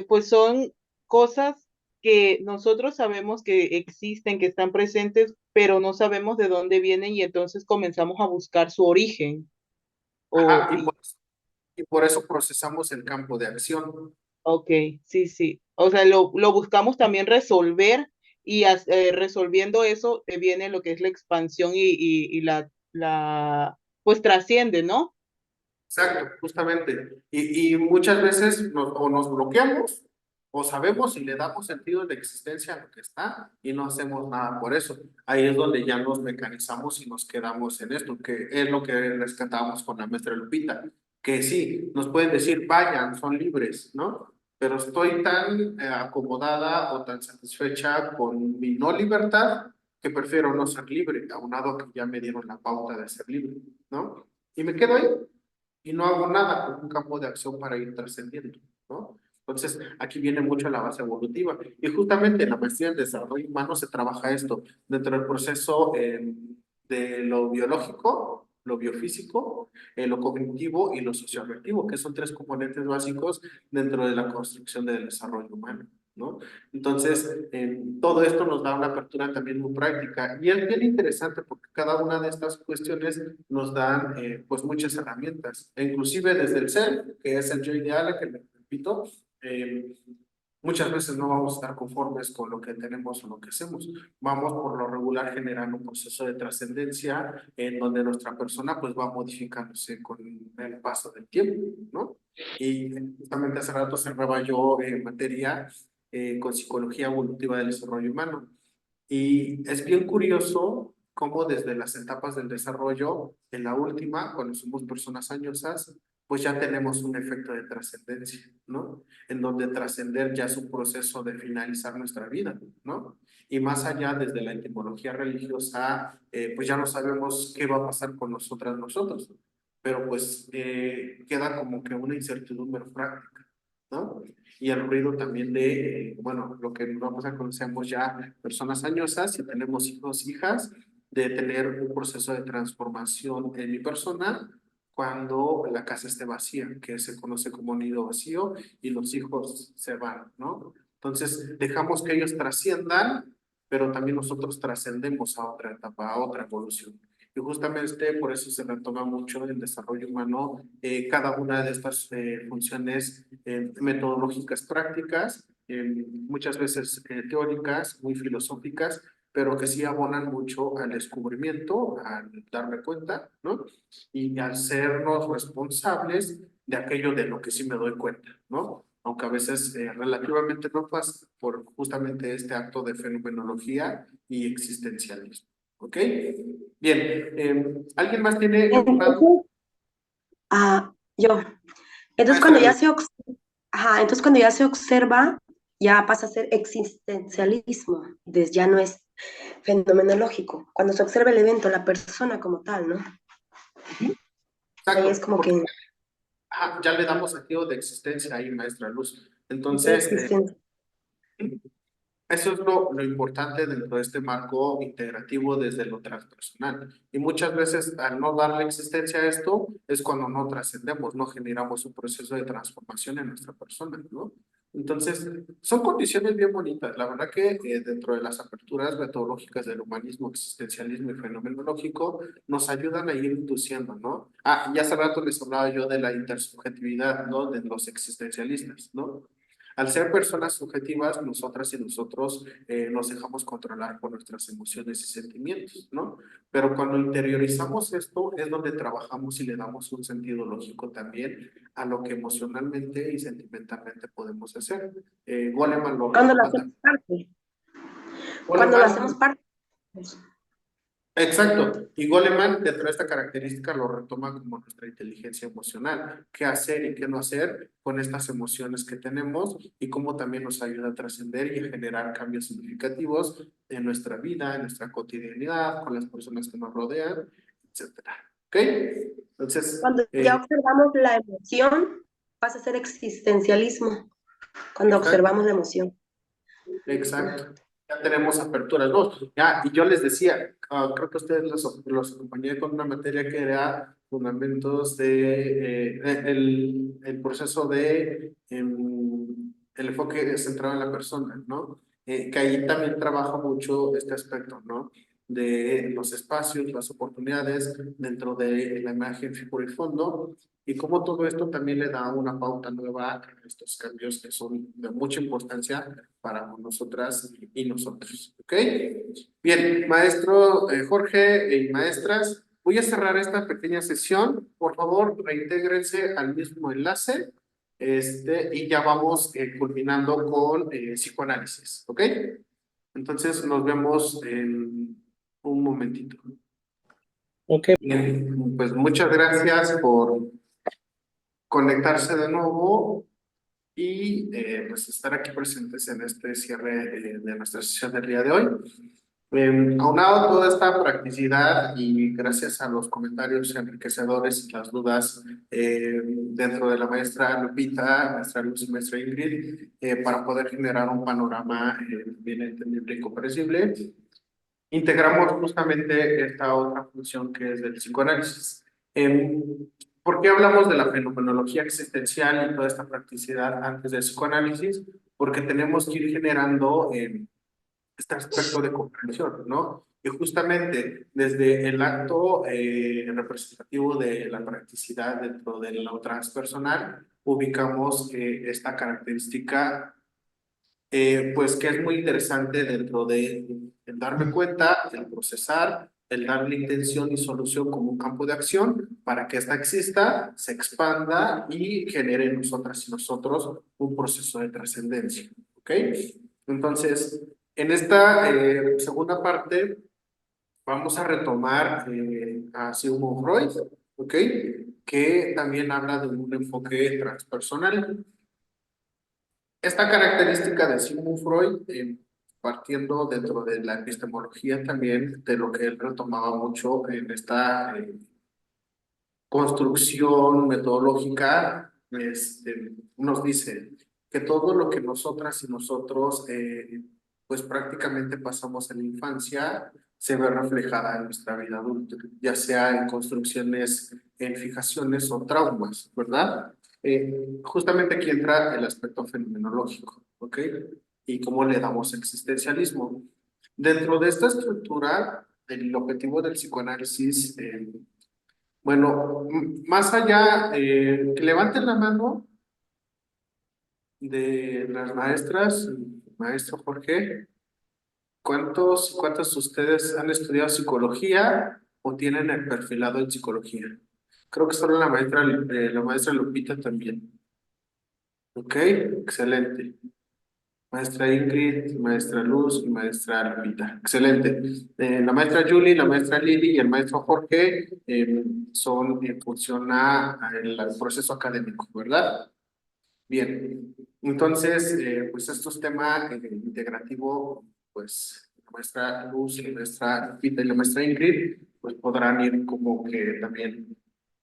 pues son cosas que nosotros sabemos que existen, que están presentes, pero no sabemos de dónde vienen y entonces comenzamos a buscar su origen. Ajá, O, y por eso procesamos el campo de acción. ok, sí, sí. O sea, lo buscamos también resolver y resolviendo eso viene lo que es la expansión y pues trasciende, ¿no? Exacto, justamente. Y muchas veces o nos bloqueamos o sabemos y le damos sentido de existencia a lo que está y no hacemos nada por eso. Ahí es donde ya nos mecanizamos y nos quedamos en esto, que es lo que rescatamos con la maestra Lupita, que sí, nos pueden decir, vayan, son libres, ¿no? Pero estoy tan acomodada o tan satisfecha con mi no libertad que prefiero no ser libre, aunado que ya me dieron la pauta de ser libre, ¿no? Y me quedo ahí y no hago nada con un campo de acción para ir trascendiendo, ¿no? Entonces, aquí viene mucho la base evolutiva. Y justamente en la maestría en desarrollo humano se trabaja esto dentro del proceso de lo biológico, lo biofísico, lo cognitivo y lo socioafectivo, que son tres componentes básicos dentro de la construcción del desarrollo humano, ¿no? Entonces, todo esto nos da una apertura también muy práctica y es bien interesante porque cada una de estas cuestiones nos dan pues muchas herramientas, e inclusive desde el ser, que es el yo ideal, que le repito, eh, muchas veces no vamos a estar conformes con lo que tenemos o lo que hacemos. Vamos por lo regular generando un proceso de trascendencia en donde nuestra persona pues va modificándose con el paso del tiempo, ¿no? Y justamente hace rato cerraba yo materia con psicología evolutiva del desarrollo humano. Y es bien curioso cómo desde las etapas del desarrollo, en la última, cuando somos personas añosas, pues ya tenemos un efecto de trascendencia, ¿no? En donde trascender ya es un proceso de finalizar nuestra vida, ¿no? Y más allá, desde la etimología religiosa, pues ya no sabemos qué va a pasar con nosotros, pero pues queda como que una incertidumbre práctica, ¿no? Y el ruido también de, bueno, lo que vamos a conocemos ya personas añosas, si tenemos hijos, hijas, de tener un proceso de transformación en mi persona cuando la casa esté vacía, que se conoce como nido vacío, y los hijos se van, ¿no? Entonces, dejamos que ellos trasciendan, pero también nosotros trascendemos a otra etapa, a otra evolución. Y justamente por eso se retoma mucho el desarrollo humano, cada una de estas funciones metodológicas prácticas, muchas veces teóricas, muy filosóficas, pero que sí abonan mucho al descubrimiento, al darme cuenta, ¿no? Y al sernos responsables de aquello de lo que sí me doy cuenta, ¿no? Aunque a veces relativamente no pasa por justamente este acto de fenomenología y existencialismo. ¿Ok? Bien, ¿alguien más tiene alguna duda? Entonces, yo. Entonces Maestra cuando ya Luz. se entonces cuando ya se observa, ya pasa a ser existencialismo, ya no es fenomenológico. Cuando se observa el evento, la persona como tal, ¿no? Ahí es Exacto, como porque que ya le damos sentido de existencia ahí, maestra Luz. de Entonces, existencia. eso es lo importante dentro de este marco integrativo desde lo transpersonal. Y muchas veces al no darle existencia a esto es cuando no trascendemos, no generamos un proceso de transformación en nuestra persona, ¿no? Entonces, son condiciones bien bonitas. La verdad que dentro de las aperturas metodológicas del humanismo, existencialismo y fenomenológico nos ayudan a ir induciendo, ¿no? Y hace rato les hablaba yo de la intersubjetividad, ¿no? De los existencialistas, ¿no? Al ser personas subjetivas, nosotras y nosotros nos dejamos controlar por nuestras emociones y sentimientos, ¿no? Pero cuando interiorizamos esto es donde trabajamos y le damos un sentido lógico también a lo que emocionalmente y sentimentalmente podemos hacer. Goleman lo Cuando la retoma hacemos también. parte. Cuando lo Goleman, hacemos parte. exacto, y Goleman dentro de esta característica lo retoma como nuestra inteligencia emocional, qué hacer y qué no hacer con estas emociones que tenemos y cómo también nos ayuda a trascender y a generar cambios significativos en nuestra vida, en nuestra cotidianidad, con las personas que nos rodean, etcétera. ¿Ok? Entonces, Cuando ya observamos la emoción, pasa a ser existencialismo. Cuando exacto. observamos la emoción. Exacto. Ya tenemos aperturas dos. Ya, y yo les decía, creo que ustedes los acompañé con una materia que era fundamentos de el proceso de el enfoque centrado en la persona, ¿no? Que ahí también trabaja mucho este aspecto, ¿no? De los espacios, las oportunidades dentro de la imagen, figura y fondo, y cómo todo esto también le da una pauta nueva a estos cambios que son de mucha importancia para nosotras y nosotros. ¿Ok? Bien, maestro Jorge y maestras, voy a cerrar esta pequeña sesión. Por favor, reintégrense al mismo enlace y ya vamos culminando con psicoanálisis. ¿Ok? Entonces nos vemos en un momentito. Ok. Bien, pues muchas gracias por conectarse de nuevo y pues estar aquí presentes en este cierre de nuestra sesión del día de hoy. Aunado a toda esta practicidad y gracias a los comentarios enriquecedores y las dudas dentro de la maestra Lupita, maestra Luz y maestra Ingrid, para poder generar un panorama bien entendible y comprensible, integramos justamente esta otra función que es del psicoanálisis. ¿Por qué hablamos de la fenomenología existencial y toda esta practicidad antes del psicoanálisis? Porque tenemos que ir generando este aspecto de comprensión, ¿no? Y justamente desde el acto representativo de la practicidad dentro de lo transpersonal, ubicamos esta característica pues que es muy interesante dentro de el darme cuenta, el procesar, el darle intención y solución como un campo de acción para que ésta exista, se expanda y genere en nosotras y nosotros un proceso de trascendencia. ¿Ok? Entonces, en esta segunda parte vamos a retomar a Sigmund Freud, ¿ok? Que también habla de un enfoque transpersonal. Esta característica de Sigmund Freud, partiendo dentro de la epistemología también, de lo que él retomaba mucho en esta construcción metodológica, nos dice que todo lo que nosotras y nosotros, pues prácticamente pasamos en la infancia, se ve reflejada en nuestra vida adulta, ya sea en construcciones, en fijaciones o traumas, ¿verdad? Justamente aquí entra el aspecto fenomenológico, ¿ok? Y cómo le damos existencialismo. Dentro de esta estructura, el objetivo del psicoanálisis, bueno, más allá, que levanten la mano de las maestras, maestro Jorge, ¿cuántos de ustedes han estudiado psicología o tienen el perfilado en psicología? Creo que solo la maestra Lupita también. Ok, excelente. Maestra Ingrid, maestra Luz y maestra Lupita. Excelente. La maestra Julie, la maestra Lili y el maestro Jorge son en función al proceso académico, ¿verdad? Bien. Entonces, pues estos temas integrativo, pues la maestra Luz y la maestra Lupita y la maestra Ingrid, pues podrán ir como que también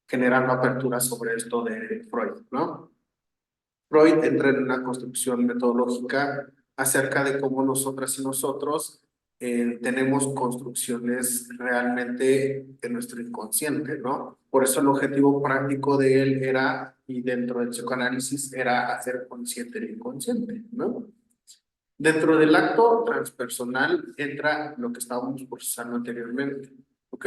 generando apertura sobre esto de Freud, ¿no? Freud entra en una construcción metodológica acerca de cómo nosotras y nosotros tenemos construcciones realmente de nuestro inconsciente, ¿no? Por eso el objetivo práctico de él era, y dentro del psicoanálisis, era hacer consciente el inconsciente, ¿no? Dentro del acto transpersonal entra lo que estábamos procesando anteriormente, ¿ok?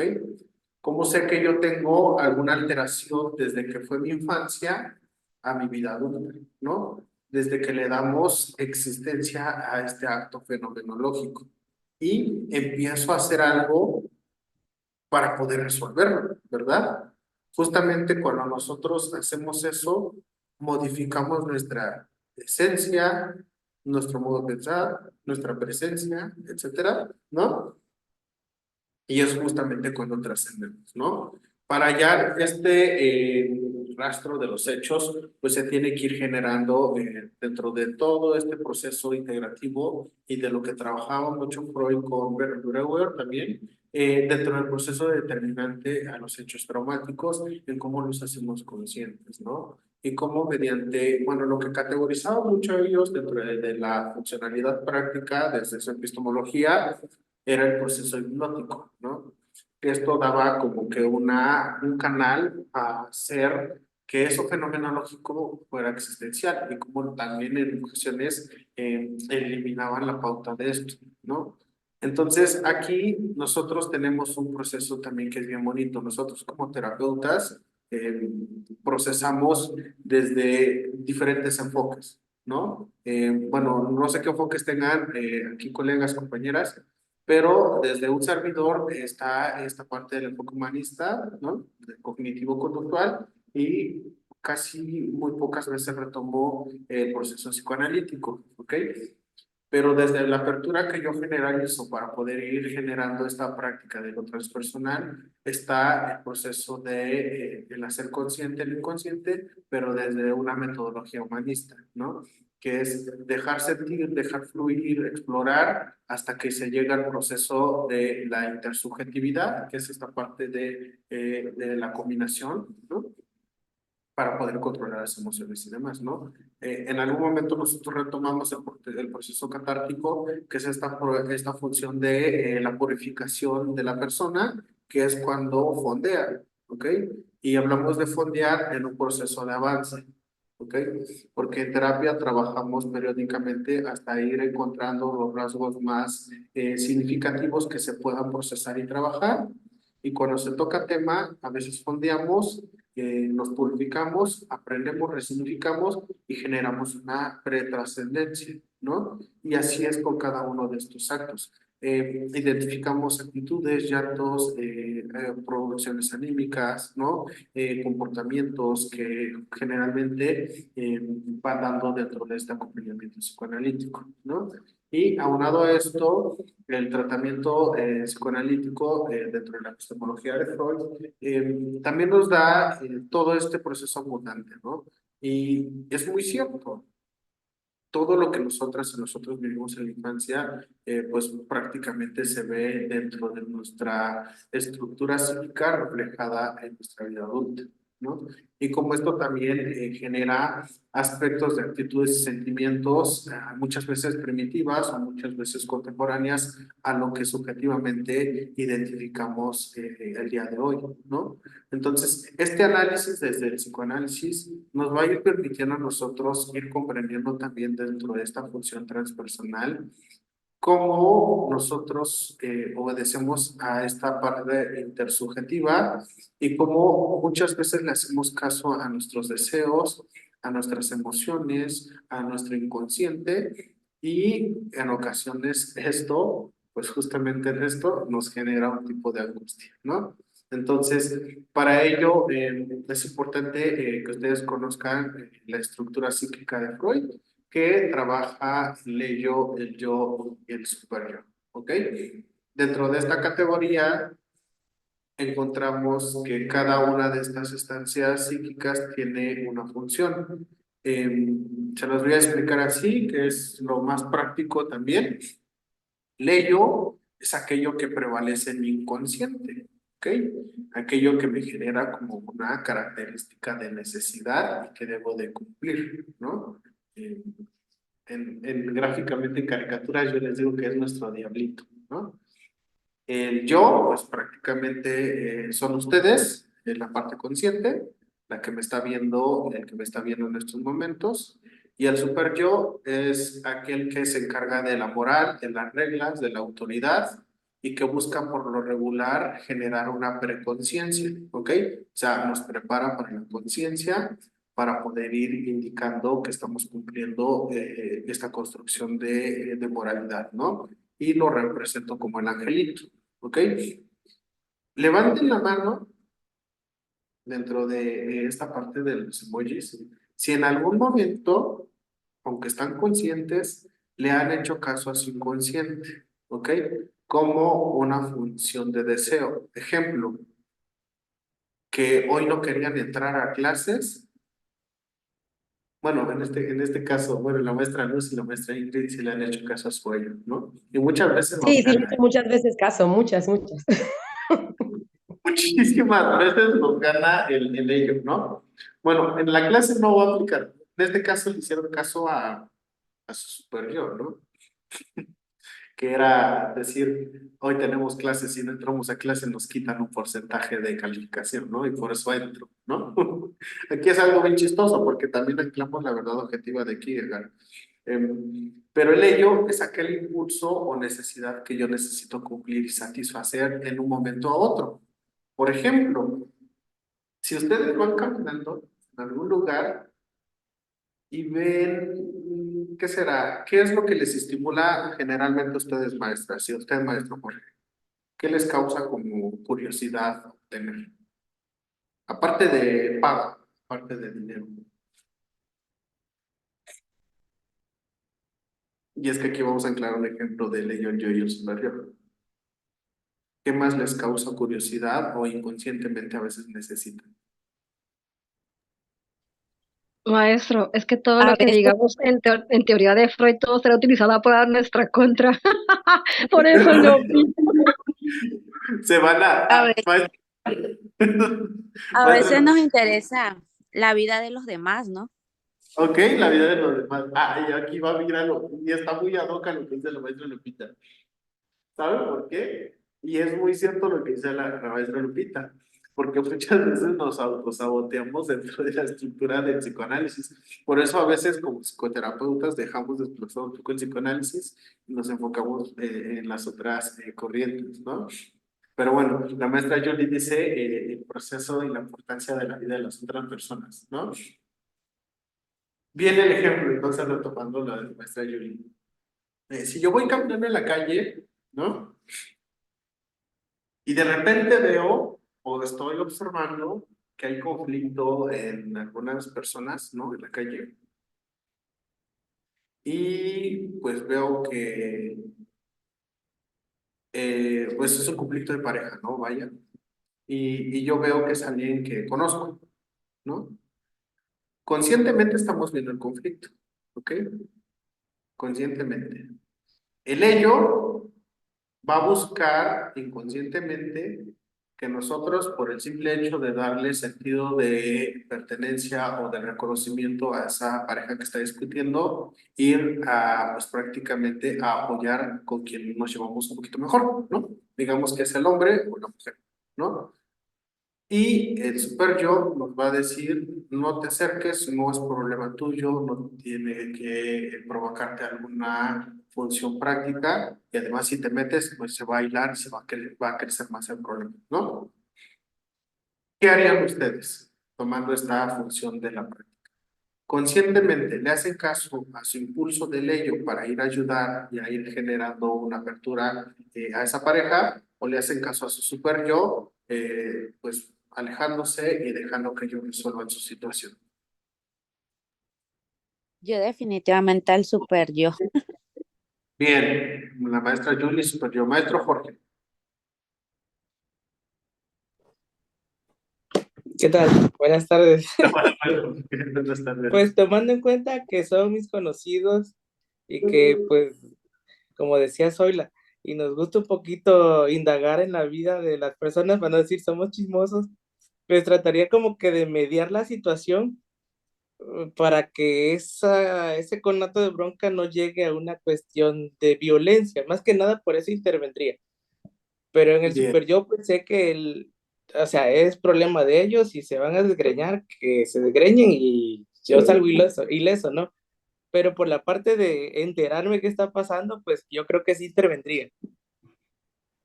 ¿Cómo sé que yo tengo alguna alteración desde que fue mi infancia a mi vida adulta, ¿no? Desde que le damos existencia a este acto fenomenológico y empiezo a hacer algo para poder resolverlo, ¿verdad? Justamente cuando nosotros hacemos eso, modificamos nuestra esencia, nuestro modo de pensar, nuestra presencia, etcétera, ¿no? Y es justamente cuando trascendemos, ¿no? Para hallar rastro de los hechos, pues se tiene que ir generando dentro de todo este proceso integrativo y de lo que trabajaba mucho Freud con Breuer también, dentro del proceso determinante a los hechos traumáticos, en cómo los hacemos conscientes, ¿no? Y cómo mediante, bueno, lo que categorizaba mucho ellos dentro de la funcionalidad práctica desde su epistemología, era el proceso hipnótico, ¿no? Esto daba como que un canal a hacer que eso fenomenológico fuera existencial y como también en ocasiones eliminaban la pauta de esto, ¿no? Entonces aquí nosotros tenemos un proceso también que es bien bonito. Nosotros como terapeutas procesamos desde diferentes enfoques, ¿no? Bueno, no sé qué enfoques tengan aquí colegas, compañeras, pero desde un servidor está esta parte del enfoque humanista, ¿no? Del cognitivo-conductual y casi muy pocas veces retomó el proceso psicoanalítico, ¿ok? Pero desde la apertura que yo generalizo para poder ir generando esta práctica de lo transpersonal, está el proceso el hacer consciente el inconsciente, pero desde una metodología humanista, ¿no? Que es dejar sentir, dejar fluir, explorar, hasta que se llega al proceso de la intersubjetividad, que es esta parte de la combinación, ¿no? Para poder controlar las emociones y demás, ¿no? En algún momento nosotros retomamos el proceso catártico, que es esta función de la purificación de la persona, que es cuando fondea, ¿ok? Y hablamos de fondear en un proceso de avance, ¿ok? Porque en terapia trabajamos periódicamente hasta ir encontrando los rasgos más significativos que se puedan procesar y trabajar. Y cuando se toca tema, a veces fondeamos, nos purificamos, aprendemos, resignificamos y generamos una pretrascendencia, ¿no? Y así es con cada uno de estos actos. Identificamos actitudes, llantos, producciones anímicas, ¿no? Comportamientos que generalmente van dando dentro de este acompañamiento psicoanalítico, ¿no? Y aunado a esto, el tratamiento psicoanalítico dentro de la epistemología de Freud también nos da todo este proceso abundante, ¿no? Y es muy cierto, todo lo que nosotras y nosotros vivimos en la infancia, pues prácticamente se ve dentro de nuestra estructura psíquica reflejada en nuestra vida adulta, ¿no? Y como esto también genera aspectos de actitudes y sentimientos, muchas veces primitivas o muchas veces contemporáneas a lo que subjetivamente identificamos el día de hoy, ¿no? Entonces, este análisis desde el psicoanálisis nos va a ir permitiendo a nosotros ir comprendiendo también dentro de esta función transpersonal cómo nosotros obedecemos a esta parte intersubjetiva y cómo muchas veces le hacemos caso a nuestros deseos, a nuestras emociones, a nuestro inconsciente y en ocasiones esto, pues justamente esto nos genera un tipo de angustia, ¿no? Entonces, para ello es importante que ustedes conozcan la estructura psíquica de Freud, que trabaja el ello, el yo y el superyo, ¿ok? Dentro de esta categoría encontramos que cada una de estas estancias psíquicas tiene una función. Se los voy a explicar así, que es lo más práctico también. Ello es aquello que prevalece en mi inconsciente, ¿ok? Aquello que me genera como una característica de necesidad y que debo de cumplir, ¿no? Gráficamente en caricaturas yo les digo que es nuestro diablito, ¿no? El yo, pues prácticamente son ustedes, es la parte consciente, la que me está viendo, el que me está viendo en estos momentos, y el super yo es aquel que se encarga de la moral, de las reglas, de la autoridad, y que busca por lo regular generar una preconciencia, ¿ok? O sea, nos prepara para la conciencia, para poder ir indicando que estamos cumpliendo esta construcción de moralidad, ¿no? Y lo represento como el angelito, ¿ok? Levanten la mano dentro de esta parte de los emojis si en algún momento, aunque están conscientes, le han hecho caso a su inconsciente, ¿ok? Como una función de deseo. Ejemplo, que hoy no querían entrar a clases. Bueno, en este caso, bueno, la maestra Luz y la maestra Ingrid sí le han hecho caso a su ello, ¿no? Y muchas veces nos Sí, sí, le he gana. hecho muchas veces caso, muchas, muchas. Muchísimas veces nos gana el ello, ¿no? Bueno, en la clase no va a aplicar. En este caso le hicieron caso a su superior, ¿no? Que era decir, hoy tenemos clases, si no entramos a clase nos quitan un porcentaje de calificación, ¿no? Y por eso entro, ¿no? Aquí es algo bien chistoso porque también anclamos la verdad objetiva de Kierkegaard. Pero el ello es aquel impulso o necesidad que yo necesito cumplir y satisfacer en un momento a otro. Por ejemplo, si ustedes van caminando en algún lugar y ven, ¿qué será? ¿Qué es lo que les estimula generalmente a ustedes, maestras? Si usted, maestro Jorge, ¿qué les causa como curiosidad tener? Aparte de paga, aparte de dinero. Y es que aquí vamos a anclar un ejemplo de ello, yo y el superior. ¿Qué más les causa curiosidad o inconscientemente a veces necesitan? Maestro, es que todo A lo que veces, digamos en teoría de Freud, todo será utilizado para nuestra contra. Por eso lo vi. Se van a ve- maestra, a veces maestra, nos interesa la vida de los demás, ¿no? ok, la vida de los demás. Ah, y aquí va a mirar y está muy ad hoc a lo que dice la maestra Lupita. ¿Sabe por qué? Y es muy cierto lo que dice la maestra Lupita, porque muchas veces nos autosaboteamos dentro de la estructura del psicoanálisis. Por eso a veces como psicoterapeutas dejamos desplazado un poco el psicoanálisis y nos enfocamos en las otras corrientes, ¿no? Pero bueno, la maestra Julie dice el proceso y la importancia de la vida de las otras personas, ¿no? Viene el ejemplo, entonces retomando lo de la maestra Julie. Si yo voy caminando en la calle, ¿no? Y de repente veo o estoy observando que hay conflicto en algunas personas, ¿no? En la calle. Y pues veo que pues es un conflicto de pareja, ¿no? Vaya. Y yo veo que es alguien que conozco, ¿no? Conscientemente estamos viendo el conflicto, ¿ok? Conscientemente. El ello va a buscar inconscientemente que nosotros, por el simple hecho de darle sentido de pertenencia o de reconocimiento a esa pareja que está discutiendo, ir a, pues prácticamente a apoyar con quien nos llevamos un poquito mejor, ¿no? Digamos que es el hombre o la mujer, ¿no? Y el super yo nos va a decir, no te acerques, no es problema tuyo, no tiene que provocarte alguna función práctica y además si te metes, pues se va a hilar, va a crecer más el problema, ¿no? ¿Qué harían ustedes tomando esta función de la práctica? Conscientemente le hacen caso a su impulso del ello para ir a ayudar y a ir generando una apertura a esa pareja, o le hacen caso a su super yo, pues alejándose y dejando que ellos resuelvan su situación. Yo definitivamente al super yo. Bien, la maestra Julie, super yo. Maestro Jorge. ¿Qué tal? Buenas tardes. Buenas tardes. Pues tomando en cuenta que son mis conocidos y que pues, como decía Zoila, y nos gusta un poquito indagar en la vida de las personas, para no decir somos chismosos, pues trataría como que de mediar la situación para que ese conato de bronca no llegue a una cuestión de violencia, más que nada por eso intervendría. Pero en el Bien, super yo pensé que o sea, es problema de ellos y se van a desgreñar, que se desgreñen y yo salgo ileso, ¿no? Pero por la parte de enterarme qué está pasando, pues yo creo que sí intervendría.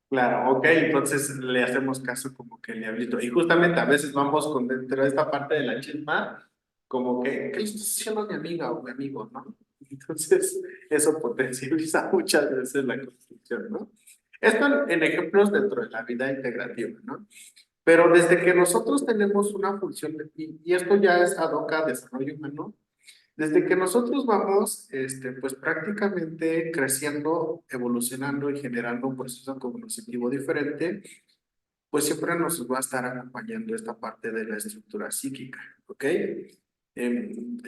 claro, ok, entonces le hacemos caso como que el diablito. Y justamente a veces vamos con dentro de esta parte de la chisma, como que, ¿qué le estás haciendo a mi amiga o mi amigo, no? Entonces, eso potencializa muchas veces la construcción, ¿no? Esto en ejemplos dentro de la vida integrativa, ¿no? Pero desde que nosotros tenemos una función, y esto ya es ad hoc a desarrollo humano, Desde que nosotros vamos, pues prácticamente creciendo, evolucionando y generando un proceso cognitivo diferente, pues siempre nos va a estar acompañando esta parte de la estructura psíquica, ¿ok?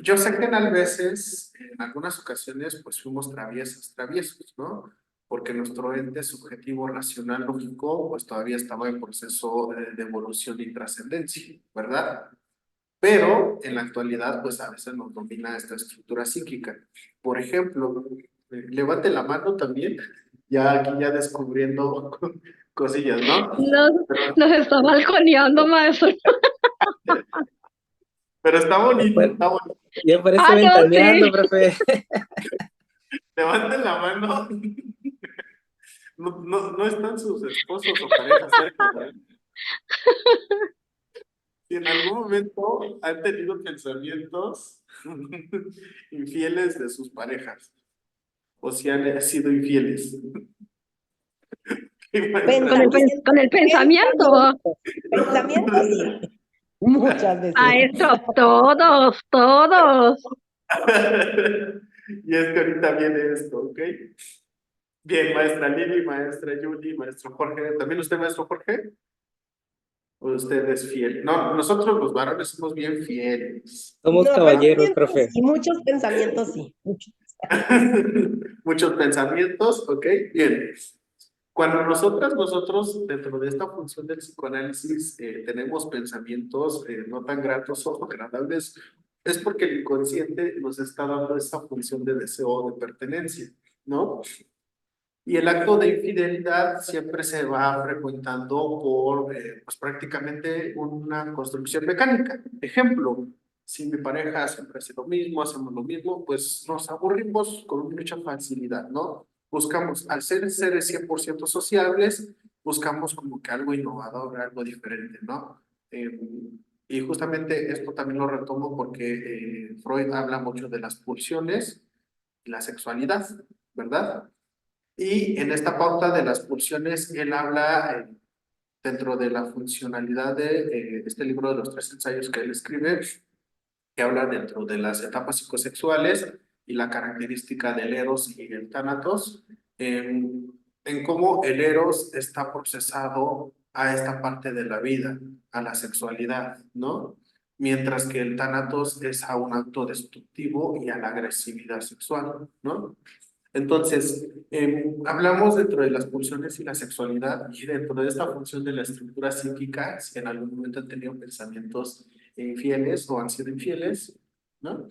Yo sé que a veces, en algunas ocasiones, pues fuimos traviesos, ¿no? Porque nuestro ente subjetivo, racional, lógico, pues todavía estaba en proceso de evolución y trascendencia, ¿verdad? Pero en la actualidad, pues a veces nos domina esta estructura psíquica. Por ejemplo, levante la mano también, ya aquí ya descubriendo cosillas, ¿no? Nos, nos está balconeando, maestro. Pero está bonito, Bueno, está bonito. ya parece Ah, no, ventaneando, sí. profe. Levanten la mano. No están sus esposos o parejas cerca, ¿eh? Si en algún momento han tenido pensamientos infieles de sus parejas, o si han sido infieles. Pensamientos, Con el pensamiento. pensamientos, sí, muchas veces. Maestro, todos, todos. Y es que ahorita viene esto, ¿ok? Bien, maestra Lili, maestra Yuli, maestro Jorge. ¿También usted, maestro Jorge? ¿O usted es fiel? No, nosotros los varones somos bien fieles. Somos No, caballeros, pensamientos profe. sí, muchos pensamientos sí, muchos. Muchos pensamientos, ¿ok? Bien. Cuando nosotros, dentro de esta función del psicoanálisis, tenemos pensamientos no tan gratos o agradables, es porque el inconsciente nos está dando esa función de deseo de pertenencia, ¿no? Y el acto de infidelidad siempre se va frecuentando por, pues prácticamente una construcción mecánica. Ejemplo, si mi pareja siempre hace lo mismo, hacemos lo mismo, pues nos aburrimos con mucha facilidad, ¿no? Buscamos, al ser seres 100% sociables, buscamos como que algo innovador, algo diferente, ¿no? Y justamente esto también lo retomo porque Freud habla mucho de las pulsiones y la sexualidad, ¿verdad? Y en esta pauta de las pulsiones, él habla dentro de la funcionalidad de este libro de los 3 ensayos que él escribe, que habla dentro de las etapas psicosexuales y la característica del eros y el tánatos, en cómo el eros está procesado a esta parte de la vida, a la sexualidad, ¿no? Mientras que el tánatos es a un acto destructivo y a la agresividad sexual, ¿no? Entonces, hablamos dentro de las pulsiones y la sexualidad y dentro de esta función de la estructura psíquica, si en algún momento han tenido pensamientos infieles o han sido infieles, ¿no?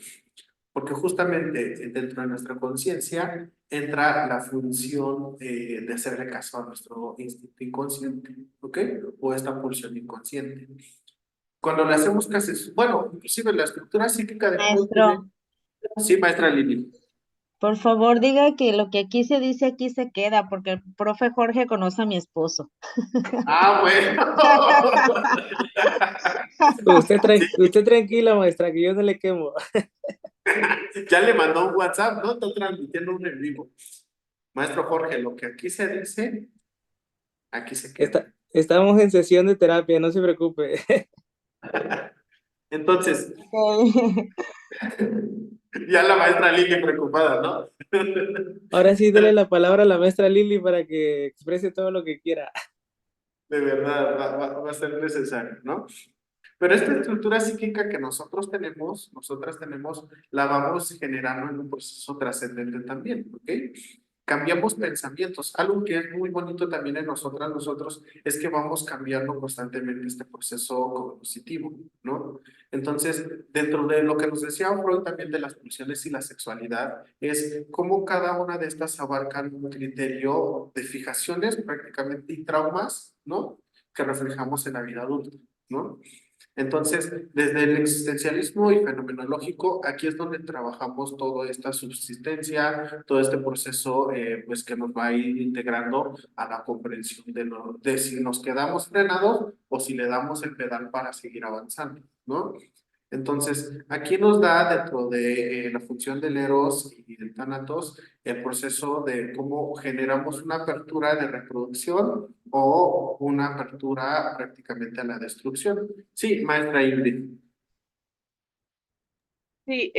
Porque justamente dentro de nuestra conciencia entra la función de hacerle caso a nuestro instinto inconsciente, ¿ok? O esta pulsión inconsciente. Cuando le hacemos caso, bueno, inclusive la estructura psíquica de Freud tiene... Maestro, Sí, maestra Lili. por favor diga que lo que aquí se dice aquí se queda, porque el profe Jorge conoce a mi esposo. Ah, bueno. Usted tranquila, maestra, que yo no le quemo. Ya le mandó un WhatsApp, ¿no? Está transmitiendo un en vivo. Maestro Jorge, lo que aquí se dice, aquí se queda. Estamos en sesión de terapia, no se preocupe. Entonces, ya la maestra Lili preocupada, ¿no? Ahora sí, dele la palabra a la maestra Lili para que exprese todo lo que quiera. De verdad, va a ser necesario, ¿no? Pero esta estructura psíquica que nosotras tenemos, la vamos generando en un proceso trascendente también, ¿ok? Cambiamos pensamientos. Algo que es muy bonito también en nosotros, es que vamos cambiando constantemente este proceso cognitivo, ¿no? Entonces, dentro de lo que nos decía Freud también de las pulsiones y la sexualidad, es cómo cada una de estas abarcan un criterio de fijaciones prácticamente y traumas, ¿no? Que reflejamos en la vida adulta, ¿no? Entonces, desde el existencialismo y fenomenológico, aquí es donde trabajamos toda esta subsistencia, todo este proceso, pues que nos va a ir integrando a la comprensión de si nos quedamos frenados o si le damos el pedal para seguir avanzando, ¿no? Entonces, aquí nos da dentro de la función del Eros y del Tánatos el proceso de cómo generamos una apertura de reproducción o una apertura prácticamente a la destrucción. Sí, maestra Ingrid. Sí,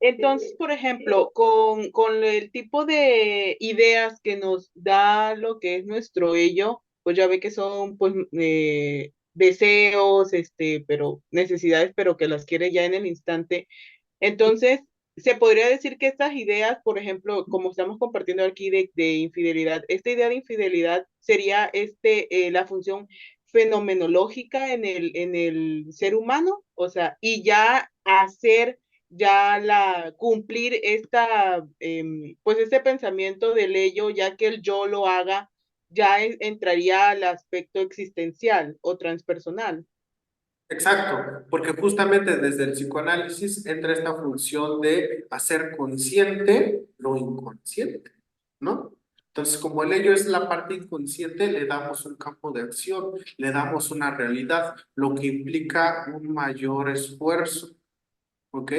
Entonces, por ejemplo, con el tipo de ideas que nos da lo que es nuestro ello, pues ya ve que son pues deseos, pero necesidades, pero que las quiere ya en el instante. Entonces, se podría decir que estas ideas, por ejemplo, como estamos compartiendo aquí de infidelidad, esta idea de infidelidad sería la función fenomenológica en el ser humano, o sea, y ya hacer, cumplir pues este pensamiento del ello, ya que el yo lo haga, ya entraría al aspecto existencial o transpersonal. Exacto, porque justamente desde el psicoanálisis entra esta función de hacer consciente lo inconsciente, ¿no? Entonces, como el ello es la parte inconsciente, le damos un campo de acción, le damos una realidad, lo que implica un mayor esfuerzo, ¿ok?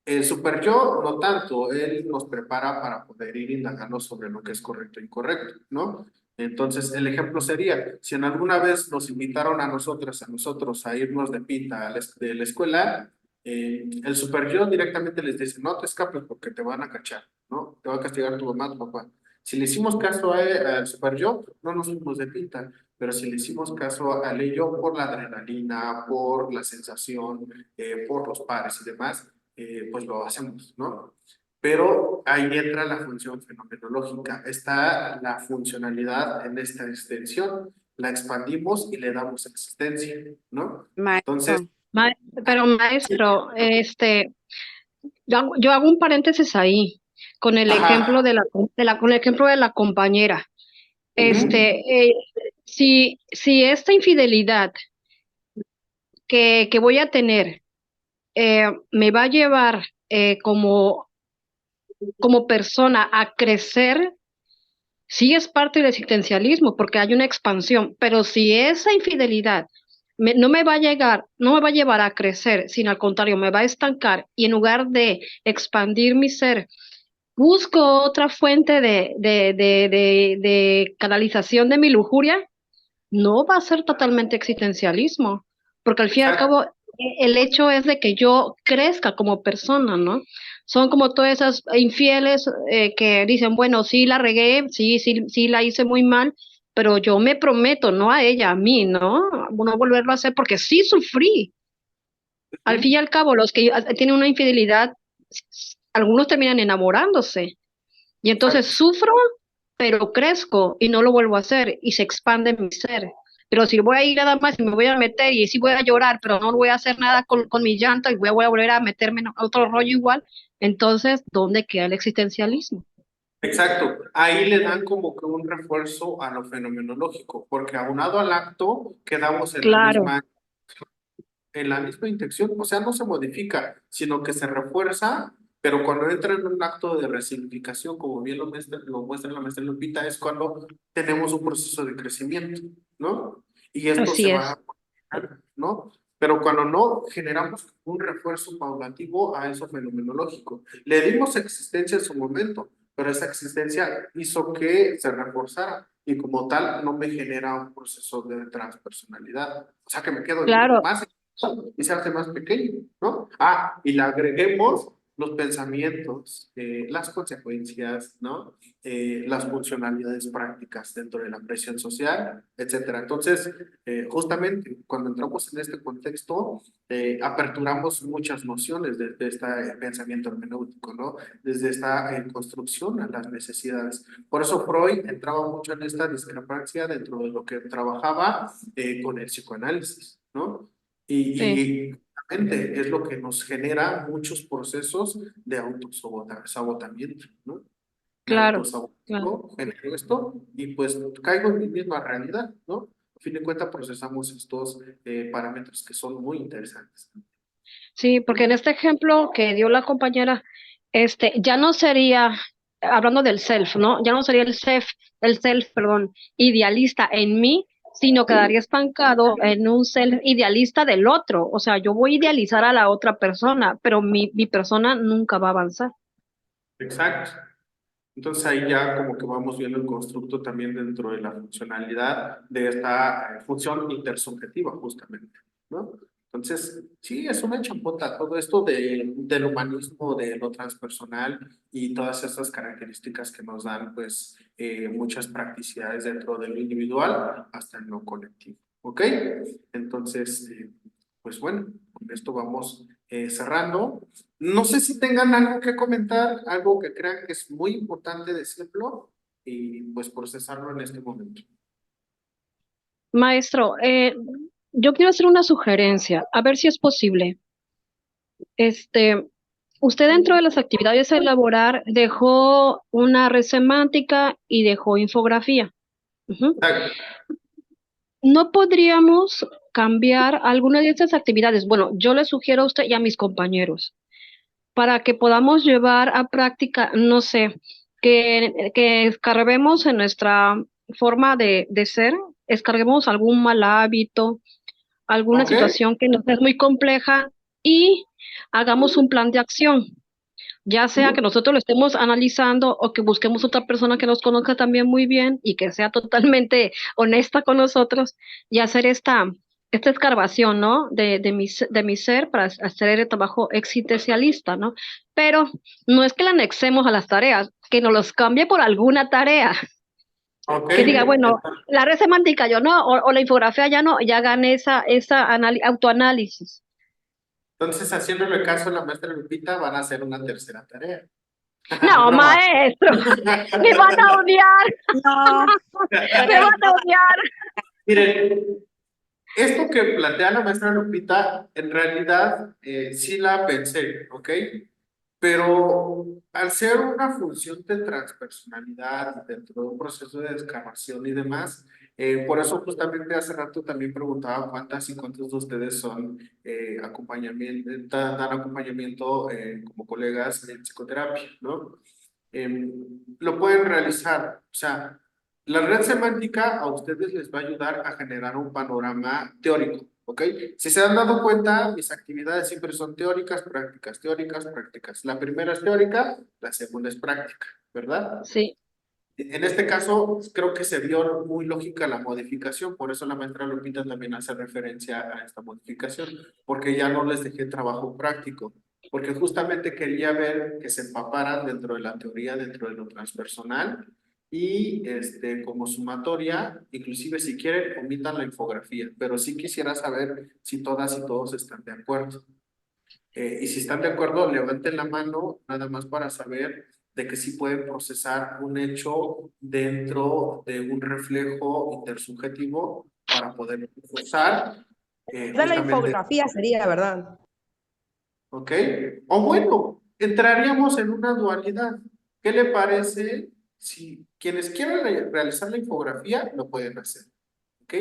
El super yo, no tanto, él nos prepara para poder ir indagando sobre lo que es correcto e incorrecto, ¿no? Entonces, el ejemplo sería, si en alguna vez nos invitaron a nosotros a irnos de pinta de la escuela, el super yo directamente les dice, no te escapes porque te van a cachar, ¿no? Te va a castigar tu mamá, tu papá. Si le hicimos caso al super yo, no nos fuimos de pinta, pero si le hicimos caso al ello por la adrenalina, por la sensación, por los pares y demás, pues lo hacemos, ¿no? Pero ahí entra la función fenomenológica, está la funcionalidad en esta extensión, la expandimos y le damos existencia, ¿no? Entonces, Maestro, Pero maestro, yo hago un paréntesis ahí con el ejemplo ajá, con el ejemplo de la compañera. ujú, Si esta infidelidad que voy a tener me va a llevar como persona a crecer, sí es parte del existencialismo, porque hay una expansión, pero si esa infidelidad no me va a llegar, no me va a llevar a crecer, sino al contrario, me va a estancar y en lugar de expandir mi ser, busco otra fuente de canalización de mi lujuria, no va a ser totalmente existencialismo, porque al fin y al exacto, cabo el hecho es de que yo crezca como persona, ¿no? Son como todas esas infieles que dicen, bueno, sí la regué, sí la hice muy mal, pero yo me prometo, no a ella, a mí, ¿no? No volverlo a hacer porque sí sufrí. Al fin y ujú, al cabo, los que tienen una infidelidad, algunos terminan enamorándose y entonces exacto. sufro, pero crezco y no lo vuelvo a hacer y se expande mi ser. Pero si voy a ir nada más y me voy a meter y sí voy a llorar, pero no voy a hacer nada con mi llanto y voy a volver a meterme en otro rollo igual, entonces, ¿dónde queda el existencialismo? Exacto, ahí le dan como que un refuerzo a lo fenomenológico, porque aunado al acto quedamos Claro, en la misma intención, o sea, no se modifica, sino que se refuerza, pero cuando entra en un acto de resignificación, como bien lo muestra la maestra Lupita, es cuando tenemos un proceso de crecimiento, ¿no? Y esto se así va es. a, ¿no? Pero cuando no generamos un refuerzo paulativo a eso fenomenológico, le dimos existencia en su momento, pero esa existencia hizo que se reforzara y como tal no me genera un proceso de transpersonalidad, o sea que me quedo Claro, más y se hace más pequeño, ¿no? Ah, y le agreguemos los pensamientos, las consecuencias, ¿no? Las funcionalidades prácticas dentro de la presión social, etcétera. Entonces, justamente cuando entramos en este contexto, aperturamos muchas nociones de este pensamiento hermenéutico, ¿no? Desde esta construcción a las necesidades. Por eso Freud entraba mucho en esta discrepancia dentro de lo que trabajaba con el psicoanálisis, ¿no? sí, Y justamente es lo que nos genera muchos procesos de autosabotamiento, ¿no? Me claro, claro. autosaboto, genero esto y pues caigo en mi misma realidad, ¿no? A fin de cuentas procesamos estos parámetros que son muy interesantes. Sí, porque en este ejemplo que dio la compañera, ya no sería, hablando del self, ¿no? Ya no sería perdón, idealista en mí, sino quedaría estancado en un self idealista del otro. O sea, yo voy a idealizar a la otra persona, pero mi persona nunca va a avanzar. Exacto. Entonces ahí ya como que vamos viendo el constructo también dentro de la funcionalidad de esta función intersubjetiva justamente, ¿no? Entonces, sí, es una champota todo esto del humanismo, de lo transpersonal y todas estas características que nos dan, pues, muchas practicidades dentro de lo individual hasta en lo colectivo. ¿Ok? Entonces, pues bueno, con esto vamos cerrando. No sé si tengan algo que comentar, algo que crean que es muy importante decirlo y pues procesarlo en este momento. Maestro, yo quiero hacer una sugerencia, a ver si es posible. Este, usted dentro de las actividades a elaborar dejó una red semántica y dejó infografía. Ujú. Exacto. ¿No podríamos cambiar alguna de estas actividades? Bueno, yo le sugiero a usted y a mis compañeros para que podamos llevar a práctica, no sé, que escarbemos en nuestra forma de ser, escarguemos algún mal hábito, alguna ¿Ok? situación que nos es muy compleja y hagamos un plan de acción, ya sea que nosotros lo estemos analizando o que busquemos otra persona que nos conozca también muy bien y que sea totalmente honesta con nosotros y hacer esta escarbación, ¿no? De mi ser para hacer el trabajo existencialista, ¿no? Pero no es que la anexemos a las tareas, que nos los cambie por alguna tarea, ¿Ok? que diga, bueno, la red semántica yo no, o la infografía ya no, ya gané esa autoanálisis. Entonces, haciéndole caso a la maestra Lupita, van a hacer una tercera tarea. No, Broma. maestro, me van a odiar, No, me van a odiar. Miren, esto que plantea la maestra Lupita, en realidad sí la pensé, ¿ok? Pero al ser una función de transpersonalidad dentro de un proceso de descamación y demás, por eso justamente hace rato también preguntaba cuántas y cuántos de ustedes son acompañamiento, dan acompañamiento como colegas en psicoterapia, ¿no? Lo pueden realizar, o sea, la red semántica a ustedes les va a ayudar a generar un panorama teórico, ¿ok? Si se han dado cuenta, mis actividades siempre son teóricas, prácticas, teóricas, prácticas. La primera es teórica, la segunda es práctica, ¿verdad? Sí, En este caso, creo que se vio muy lógica la modificación, por eso la maestra Lupita también hace referencia a esta modificación, porque ya no les dejé trabajo práctico, porque justamente quería ver que se empaparan dentro de la teoría, dentro de lo transpersonal, y como sumatoria, inclusive si quieren, omitan la infografía, pero sí quisiera saber si todas y todos están de acuerdo. Y si están de acuerdo, levanten la mano nada más para saber de que sí pueden procesar un hecho dentro de un reflejo intersubjetivo para poder usar Esa la justamente, infografía sería, ¿verdad? ¿ok? O bueno, entraríamos en una dualidad. ¿Qué le parece si quienes quieran realizar la infografía lo pueden hacer? ¿Ok?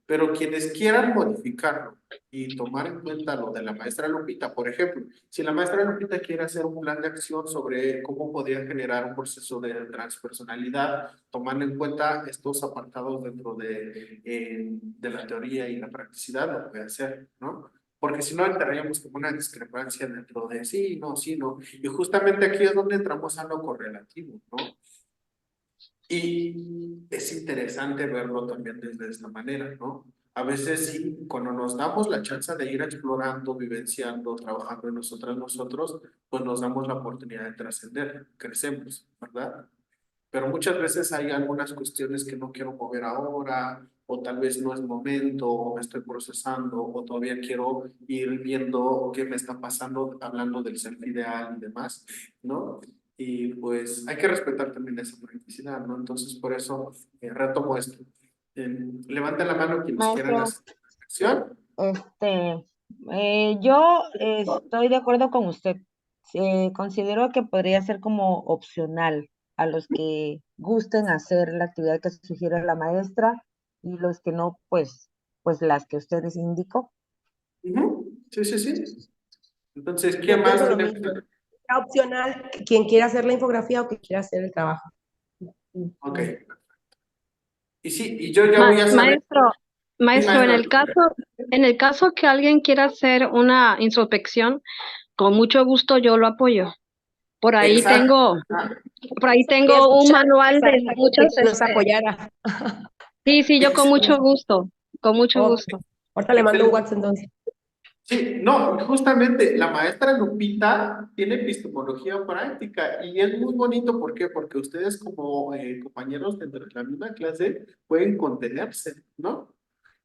Pero quienes quieran modificarlo y tomar en cuenta lo de la maestra Lupita, por ejemplo, si la maestra Lupita quiere hacer un plan de acción sobre cómo podría generar un proceso de transpersonalidad, tomando en cuenta estos apartados dentro de la teoría y la practicidad, lo puede hacer, ¿no? Porque si no, entraríamos como una discrepancia dentro de sí, no. Y justamente aquí es donde entramos a lo correlativo, ¿no? Y es interesante verlo también desde esta manera, ¿no? A veces sí, cuando nos damos la chance de ir explorando, vivenciando, trabajando en nosotros, pues nos damos la oportunidad de trascender, crecemos, ¿verdad? Pero muchas veces hay algunas cuestiones que no quiero mover ahora, o tal vez no es momento, o me estoy procesando, o todavía quiero ir viendo qué me está pasando, hablando del self ideal y demás, ¿no? Y pues hay que respetar también esa practicidad, ¿no? Entonces, por eso retomo esto. Levanten la mano quienes quieran Maestro, hacer la acción. este, yo estoy de acuerdo con usted. Considero que podría ser como opcional a los que gusten hacer la actividad que sugiere la maestra y los que no, pues las que ustedes indicó. Ujú. Sí, sí, sí. Entonces, ¿quién Yo más pienso lo tiene? mismo. Sea opcional quien quiera hacer la infografía o quien quiera hacer el trabajo. Ok. Y sí, y yo ya voy a saber. Maestro, Sí, maestro, maestra. en el caso que alguien quiera hacer una introspección, con mucho gusto yo lo apoyo. Por ahí Exacto. tengo, por ahí Quería tengo un escuchar manual de que muchas, nos apoyara. sí, yo con mucho gusto, con mucho Ok. gusto. Ahorita le mando un WhatsApp entonces. Sí, no, justamente la maestra Lupita tiene epistemología práctica y es muy bonito, ¿por qué? Porque ustedes como compañeros dentro de la misma clase pueden contenerse, ¿no?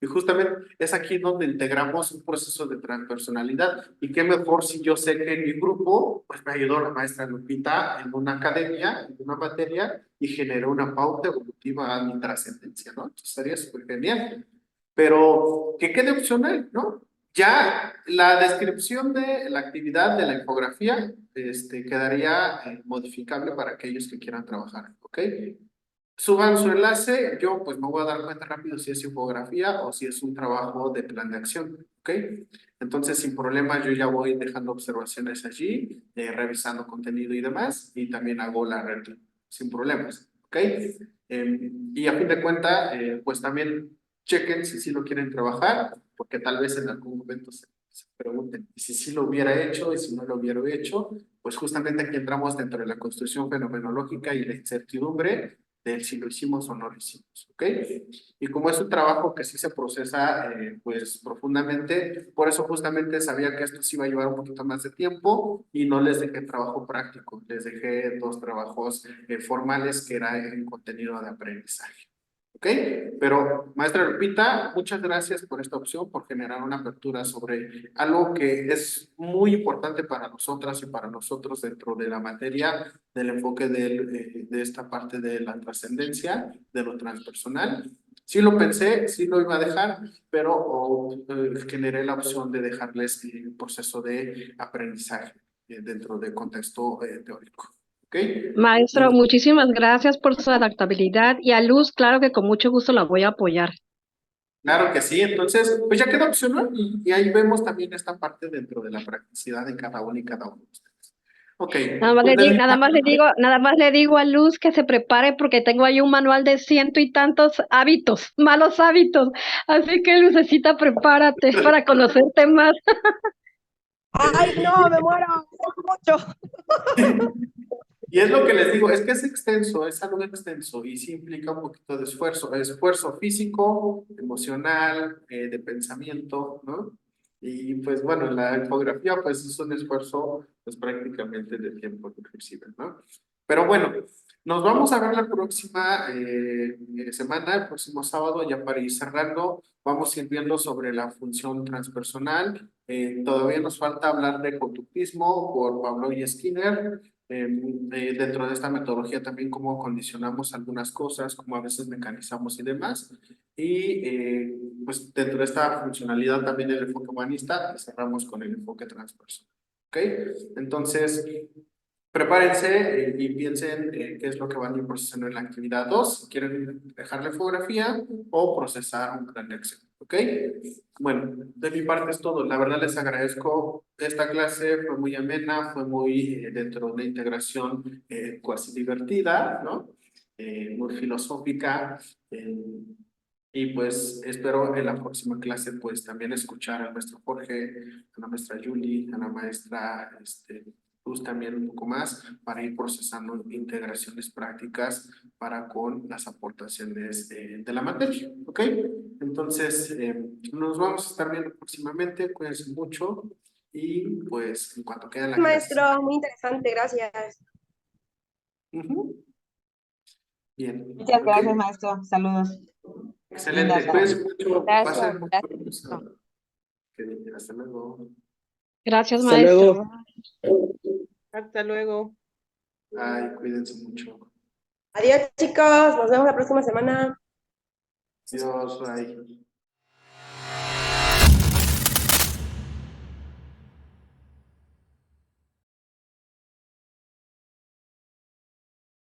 Y justamente es aquí donde integramos un proceso de transpersonalidad. Y qué mejor si yo sé que en mi grupo, pues me ayudó la maestra Lupita en una academia, en una materia, y generó una pauta evolutiva a mi trascendencia, ¿no? Entonces sería súper genial. Pero que quede opcional, ¿no? Ya la descripción de la actividad de la infografía quedaría modificable para aquellos que quieran trabajar, ¿ok? Suban su enlace, yo pues me voy a dar cuenta rápido si es infografía o si es un trabajo de plan de acción, ¿ok? Entonces, sin problema, yo ya voy dejando observaciones allí, revisando contenido y demás, y también hago la red sin problemas, ¿ok? Y a fin de cuentas, pues también chequen si sí lo quieren trabajar, porque tal vez en algún momento se pregunten, ¿y si sí lo hubiera hecho y si no lo hubiera hecho? Pues justamente aquí entramos dentro de la construcción fenomenológica y la incertidumbre de si lo hicimos o no lo hicimos, ¿ok? Y como es un trabajo que sí se procesa, pues profundamente, por eso justamente sabía que esto sí iba a llevar un poquito más de tiempo y no les dejé trabajo práctico, les dejé dos trabajos formales que era en contenido de aprendizaje. ¿Ok? Pero, maestra Lupita, muchas gracias por esta opción, por generar una apertura sobre algo que es muy importante para nosotras y para nosotros dentro de la materia del enfoque de esta parte de la trascendencia, de lo transpersonal. Sí lo pensé, sí lo iba a dejar, pero generé la opción de dejarles el proceso de aprendizaje dentro del contexto teórico. ¿Ok? Maestro, muchísimas gracias por su adaptabilidad y a Luz, claro que con mucho gusto la voy a apoyar. Claro que sí, entonces, pues ya queda opcional y ahí vemos también esta parte dentro de la practicidad de cada uno y cada uno de ustedes. Ok, pues de mi parte, Nada más le digo a Luz que se prepare porque tengo ahí un manual de ciento y tantos hábitos, malos hábitos. Así que Lucecita, prepárate para conocerte más. Ay, no, me muero, es mucho. y es lo que les digo, es que es extenso, es algo extenso y sí implica un poquito de esfuerzo físico, emocional, de pensamiento, ¿no? Y pues bueno, la infografía pues es un esfuerzo pues prácticamente de tiempo inclusive, ¿no? Pero bueno, nos vamos a ver la próxima semana, el próximo sábado, ya para ir cerrando, vamos a ir viendo sobre la función transpersonal. Todavía nos falta hablar de conductismo por Pablo y Skinner. Dentro de esta metodología también cómo condicionamos algunas cosas, cómo a veces mecanizamos y demás. Y pues dentro de esta funcionalidad también del enfoque humanista, cerramos con el enfoque transversal. ¿Ok? Entonces, prepárense y piensen qué es lo que van a ir procesando en la actividad 2, si quieren dejar la infografía o procesar un plan de acción. ¿Ok? Bueno, de mi parte es todo. La verdad les agradezco esta clase, fue muy amena, fue muy dentro de una integración cuasi divertida, ¿no? Muy filosófica. Y pues espero en la próxima clase pues también escuchar al maestro Jorge, a la maestra Yuli, a la maestra Luz también un poco más para ir procesando integraciones prácticas para con las aportaciones de la materia, ¿ok? Entonces, nos vamos a estar viendo próximamente, cuídense mucho y pues en cuanto quede la clase. Maestro, muy interesante, gracias. Ujú. Bien, Muchas ¿ok? gracias, maestro. Saludos. Excelente, Linda cuídense tarde. mucho, Gracias, pasen muy gracias. bien. Hasta luego. Gracias, Hasta maestro. luego. Hasta luego. Ay, cuídense mucho. Adiós, chicos, nos vemos la próxima semana. Dios, ay.